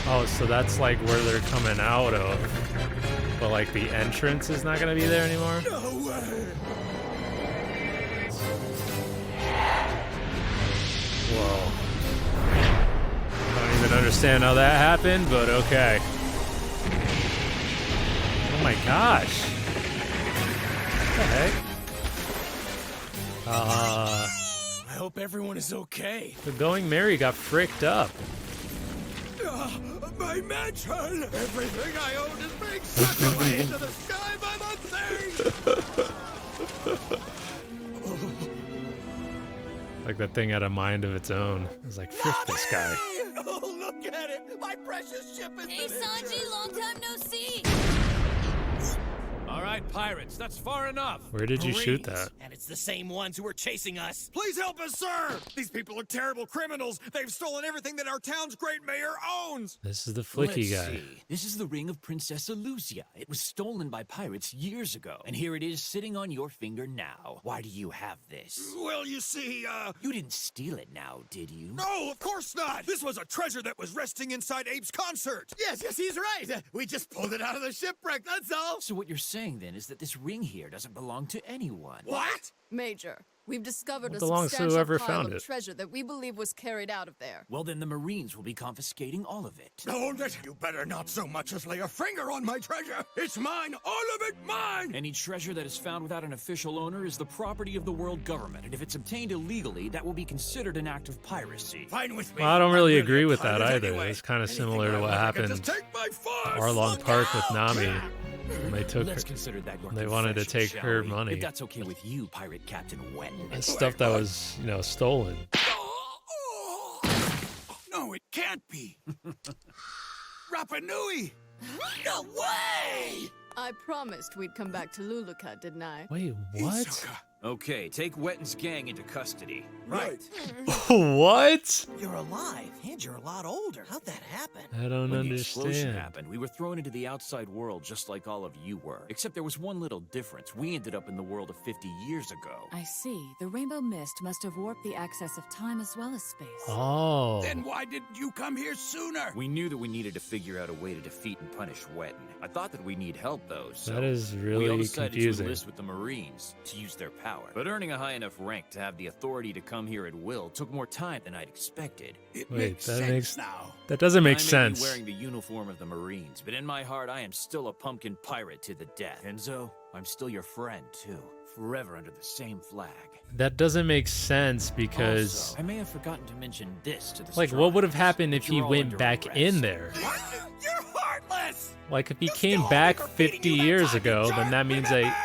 [SPEAKER 1] Oh, so that's like where they're coming out of. But like the entrance is not gonna be there anymore?
[SPEAKER 10] No way.
[SPEAKER 1] Whoa. I don't even understand how that happened, but okay. Oh my gosh. What the heck?
[SPEAKER 6] I hope everyone is okay.
[SPEAKER 1] The Going Merry got fricked up.
[SPEAKER 10] My mansion! Everything I own is being sucked away into the sky by the thing!
[SPEAKER 1] Like that thing had a mind of its own. It was like, frick this guy.
[SPEAKER 6] Oh, look at it! My precious ship is
[SPEAKER 8] Hey, Sanji, long time no see.
[SPEAKER 2] All right, pirates, that's far enough.
[SPEAKER 1] Where did you shoot that?
[SPEAKER 6] And it's the same ones who were chasing us.
[SPEAKER 12] Please help us, sir! These people are terrible criminals. They've stolen everything that our town's great mayor owns.
[SPEAKER 1] This is the flicky
[SPEAKER 2] Let's
[SPEAKER 1] guy.
[SPEAKER 2] see. This is the ring of Princess Illusia. It was stolen by pirates years ago, and here it is sitting on your finger now. Why do you have this?
[SPEAKER 3] Well, you see,
[SPEAKER 2] You didn't steal it now, did you?
[SPEAKER 12] No, of course not. This was a treasure that was resting inside Abe's concert.
[SPEAKER 6] Yes, he's right. We just pulled it out of the shipwreck, that's all.
[SPEAKER 2] So what you're saying then is that this ring here doesn't belong to anyone.
[SPEAKER 6] What?
[SPEAKER 11] Major, we've discovered
[SPEAKER 1] It
[SPEAKER 11] a
[SPEAKER 1] belongs to
[SPEAKER 11] substantial
[SPEAKER 1] whoever
[SPEAKER 11] pile
[SPEAKER 1] found
[SPEAKER 11] of
[SPEAKER 1] it.
[SPEAKER 11] treasure that we believe was carried out of there.
[SPEAKER 2] Well, then the Marines will be confiscating all of it.
[SPEAKER 10] Hold it! You better not so much as lay a finger on my treasure! It's mine! All of it mine!
[SPEAKER 2] Any treasure that is found without an official owner is the property of the world government, and if it's obtained illegally, that will be considered an act of piracy.
[SPEAKER 10] Fine with me.
[SPEAKER 1] Well, I don't really
[SPEAKER 10] I'm
[SPEAKER 1] agree
[SPEAKER 10] a
[SPEAKER 1] with that
[SPEAKER 10] pirate
[SPEAKER 1] either.
[SPEAKER 10] anyway.
[SPEAKER 1] It's kind of
[SPEAKER 10] Anything
[SPEAKER 1] similar
[SPEAKER 10] I
[SPEAKER 1] to what
[SPEAKER 10] want, I can
[SPEAKER 1] happened
[SPEAKER 10] just take by force.
[SPEAKER 1] Arlong
[SPEAKER 10] Look
[SPEAKER 1] Park with
[SPEAKER 10] out!
[SPEAKER 1] Nami. When they took
[SPEAKER 2] Let's
[SPEAKER 1] her,
[SPEAKER 2] consider that your
[SPEAKER 1] they wanted to
[SPEAKER 2] confession,
[SPEAKER 1] take
[SPEAKER 2] shall
[SPEAKER 1] her
[SPEAKER 2] we?
[SPEAKER 1] money.
[SPEAKER 2] If that's okay with you, Pirate Captain Wetton.
[SPEAKER 1] and stuff that was, you know, stolen.
[SPEAKER 3] no, it can't be. Rapa Nui!
[SPEAKER 6] No way!
[SPEAKER 11] I promised we'd come back to Luluka, didn't I?
[SPEAKER 1] Wait, what?
[SPEAKER 3] Isoka.
[SPEAKER 2] Okay, take Wetton's gang into custody.
[SPEAKER 6] Right.
[SPEAKER 1] What?
[SPEAKER 6] You're alive, and you're a lot older. How'd that happen?
[SPEAKER 1] I don't
[SPEAKER 2] When the explosion
[SPEAKER 1] understand.
[SPEAKER 2] happened, we were thrown into the outside world just like all of you were. Except there was one little difference. We ended up in the world of 50 years ago.
[SPEAKER 4] I see. The rainbow mist must have warped the access of time as well as space.
[SPEAKER 1] Oh.
[SPEAKER 3] Then why didn't you come here sooner?
[SPEAKER 2] We knew that we needed to figure out a way to defeat and punish Wetton. I thought that we need help, though, so
[SPEAKER 1] That is
[SPEAKER 2] we all
[SPEAKER 1] really
[SPEAKER 2] decided
[SPEAKER 1] confusing.
[SPEAKER 2] to enlist with the Marines to use their power. But earning a high enough rank to have the authority to come here at will took more time than I'd expected.
[SPEAKER 3] It
[SPEAKER 1] Wait,
[SPEAKER 3] makes
[SPEAKER 1] that
[SPEAKER 3] sense
[SPEAKER 1] makes
[SPEAKER 3] now.
[SPEAKER 1] that doesn't make
[SPEAKER 2] I may
[SPEAKER 1] sense.
[SPEAKER 2] be wearing the uniform of the Marines, but in my heart, I am still a pumpkin pirate to the death. Enzo, I'm still your friend, too. Forever under the same flag.
[SPEAKER 1] That doesn't make sense because,
[SPEAKER 2] Also, I may have forgotten to mention this to the
[SPEAKER 1] like, what would have
[SPEAKER 2] Strikers.
[SPEAKER 1] happened if he
[SPEAKER 2] You're all
[SPEAKER 1] went
[SPEAKER 2] under
[SPEAKER 1] back
[SPEAKER 2] arrest.
[SPEAKER 1] in there?
[SPEAKER 6] What? You're heartless!
[SPEAKER 1] Like, if he
[SPEAKER 6] You
[SPEAKER 1] came
[SPEAKER 6] still
[SPEAKER 1] back
[SPEAKER 6] owe me for feeding
[SPEAKER 1] 50
[SPEAKER 6] you that
[SPEAKER 1] years
[SPEAKER 6] time,
[SPEAKER 1] ago,
[SPEAKER 6] you
[SPEAKER 1] then that
[SPEAKER 6] jerk,
[SPEAKER 1] means
[SPEAKER 6] remember?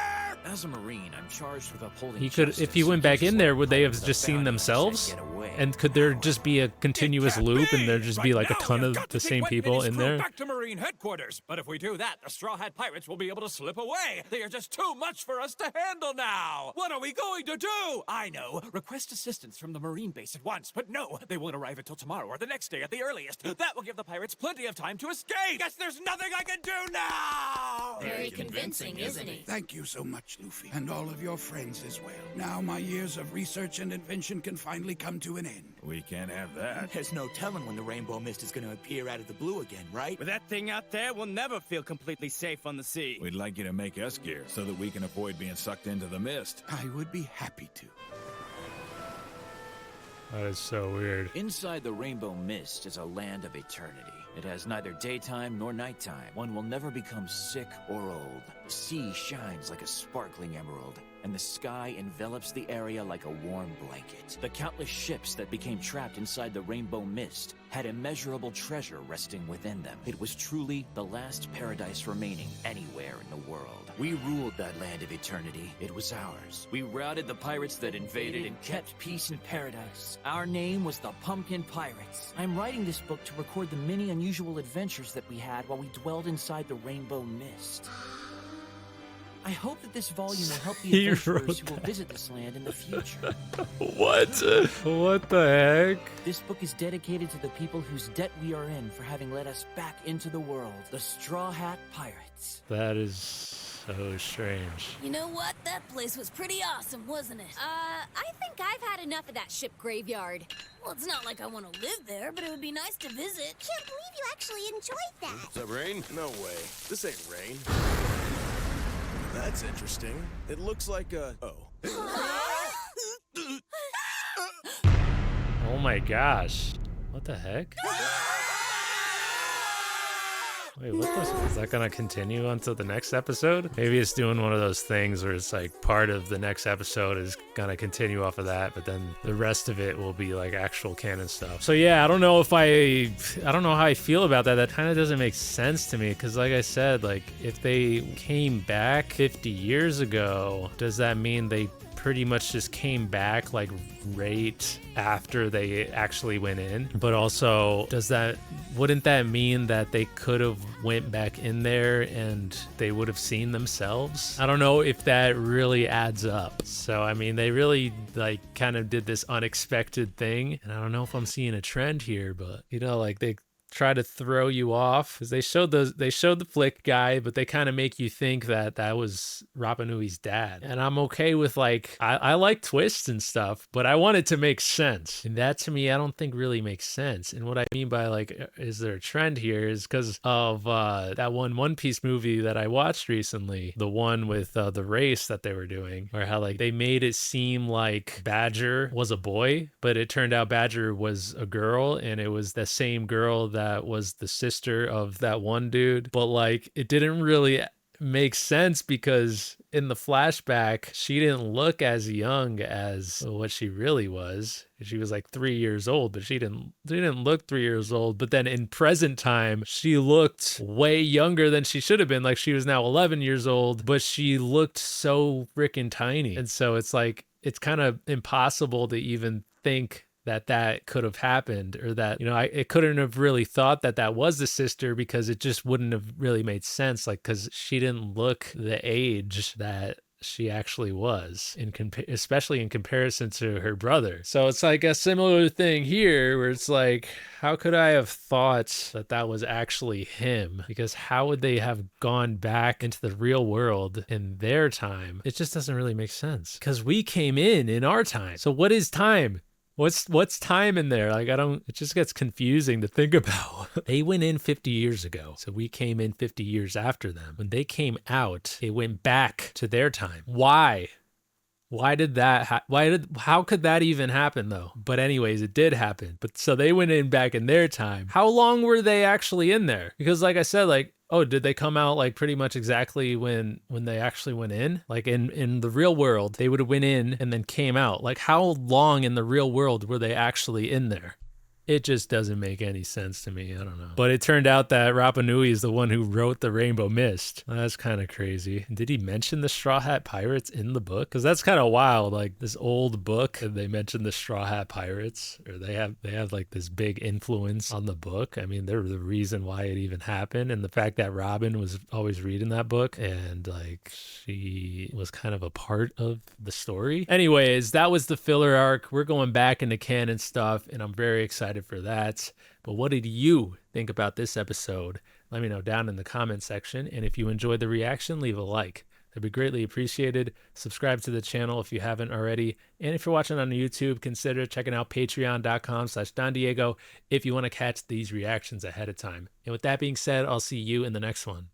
[SPEAKER 2] As a Marine, I'm charged with upholding
[SPEAKER 1] he could, if
[SPEAKER 2] justice
[SPEAKER 1] he went
[SPEAKER 2] and
[SPEAKER 1] back in
[SPEAKER 2] just
[SPEAKER 1] there,
[SPEAKER 2] let
[SPEAKER 1] would they have
[SPEAKER 2] pirates
[SPEAKER 1] just seen
[SPEAKER 2] bounty
[SPEAKER 1] themselves?
[SPEAKER 2] get away.
[SPEAKER 1] And could there just be a continuous
[SPEAKER 3] can't
[SPEAKER 1] loop and
[SPEAKER 3] be.
[SPEAKER 1] there just be
[SPEAKER 3] Right
[SPEAKER 1] like a
[SPEAKER 3] now,
[SPEAKER 1] ton
[SPEAKER 3] we've
[SPEAKER 1] of
[SPEAKER 3] got
[SPEAKER 1] the
[SPEAKER 3] to take
[SPEAKER 1] same
[SPEAKER 3] Wetton and
[SPEAKER 1] people
[SPEAKER 3] his
[SPEAKER 1] in
[SPEAKER 3] crew
[SPEAKER 1] there?
[SPEAKER 2] Back to Marine headquarters. But if we do that, the Straw Hat Pirates will be able to slip away. They are just too much for us to handle now. What are we going to do? I know. Request assistance from the Marine base at once. But no, they won't arrive until tomorrow or the next day at the earliest. That will give the pirates plenty of time to escape. Guess there's nothing I can do now.
[SPEAKER 8] Very convincing, isn't he?
[SPEAKER 3] Thank you so much, Luffy, and all of your friends as well. Now my years of research and invention can finally come to an end.
[SPEAKER 12] We can't have that.
[SPEAKER 6] There's no telling when the rainbow mist is gonna appear out of the blue again, right?
[SPEAKER 14] With that thing out there, we'll never feel completely safe on the sea.
[SPEAKER 12] We'd like you to make us gear so that we can avoid being sucked into the mist.
[SPEAKER 3] I would be happy to.
[SPEAKER 1] That is so weird.
[SPEAKER 2] Inside the Rainbow Mist is a land of eternity. It has neither daytime nor nighttime. One will never become sick or old. The sea shines like a sparkling emerald, and the sky envelops the area like a warm blanket. The countless ships that became trapped inside the Rainbow Mist had immeasurable treasure resting within them. It was truly the last paradise remaining anywhere in the world. We ruled that land of eternity. It was ours. We routed the pirates that invaded and kept peace in paradise. Our name was the Pumpkin Pirates. I'm writing this book to record the many unusual adventures that we had while we dwelled inside the Rainbow Mist. I hope that this volume will help the
[SPEAKER 1] He
[SPEAKER 2] adventurers
[SPEAKER 1] wrote
[SPEAKER 2] who will visit this land in the future.
[SPEAKER 1] What? What the heck?
[SPEAKER 2] This book is dedicated to the people whose debt we are in for having led us back into the world, the Straw Hat Pirates.
[SPEAKER 1] That is so strange.
[SPEAKER 8] You know what? That place was pretty awesome, wasn't it?
[SPEAKER 9] I think I've had enough of that ship graveyard.
[SPEAKER 8] Well, it's not like I want to live there, but it would be nice to visit.
[SPEAKER 5] Can't believe you actually enjoyed that.
[SPEAKER 15] Is that rain? No way. This ain't rain. That's interesting. It looks like a... Oh.
[SPEAKER 1] Oh my gosh. What the heck? Wait, is that gonna continue until the next episode? Maybe it's doing one of those things where it's like part of the next episode is gonna continue off of that, but then the rest of it will be like actual canon stuff. So yeah, I don't know how I feel about that. That kind of doesn't make sense to me, because like I said, like if they came back 50 years ago, does that mean they pretty much just came back like right after they actually went in? But also, wouldn't that mean that they could have went back in there and they would have seen themselves? I don't know if that really adds up. So I mean, they really like kind of did this unexpected thing, and I don't know if I'm seeing a trend here, but you know, like they try to throw you off, because they showed the flick guy, but they kind of make you think that was Rapa Nui's dad. And I'm okay with like, I like twists and stuff, but I want it to make sense, and that to me I don't think really makes sense. And what I mean by like, is there a trend here, is because of that One Piece movie that I watched recently, the one with the race that they were doing, or how like they made it seem like Badger was a boy, but it turned out Badger was a girl, and it was the same girl that was the sister of that one dude. But like, it didn't really make sense, because in the flashback she didn't look as young as what she really was. She was like 3 years old, but she didn't look 3 years old. But then in present time, she looked way younger than she should have been. Like she was now 11 years old, but she looked so freaking tiny. And so it's like, it's kind of impossible to even think that could have happened, or that, you know, it couldn't have really thought that was the sister, because it just wouldn't have really made sense, like, because she didn't look the age that she actually was, especially in comparison to her brother. So it's like a similar thing here, where it's like, how could I have thought that was actually him? Because how would they have gone back into the real world in their time? It just doesn't really make sense, because we came in our time. So what is time? What's time in there? Like, it just gets confusing to think about. They went in 50 years ago, so we came in 50 years after them. When they came out, it went back to their time. Why? Why did that how could that even happen though? But anyways, it did happen. But so they went in back in their time. How long were they actually in there? Because like I said, like, oh, did they come out like pretty much exactly when they actually went in? Like in the real world, they would have went in and then came out. Like, how long in the real world were they actually in there? It just doesn't make any sense to me. I don't know. But it turned out that Rapa Nui is the one who wrote the Rainbow Mist. That's kind of crazy. Did he mention the Straw Hat Pirates in the book? Because that's kind of wild. Like this old book, and they mentioned the Straw Hat Pirates, or they have like this big influence on the book. I mean, they're the reason why it even happened, and the fact that Robin was always reading that book, and like she was kind of a part of the story. Anyways, that was the filler arc. We're going back into canon stuff, and I'm very excited for that. But what did you think about this episode? Let me know down in the comment section, and if you enjoyed the reaction, leave a like. That'd be greatly appreciated. Subscribe to the channel if you haven't already, and if you're watching on YouTube, consider checking out patreon.com/DonDiego if you want to catch these reactions ahead of time. And with that being said, I'll see you in the next one.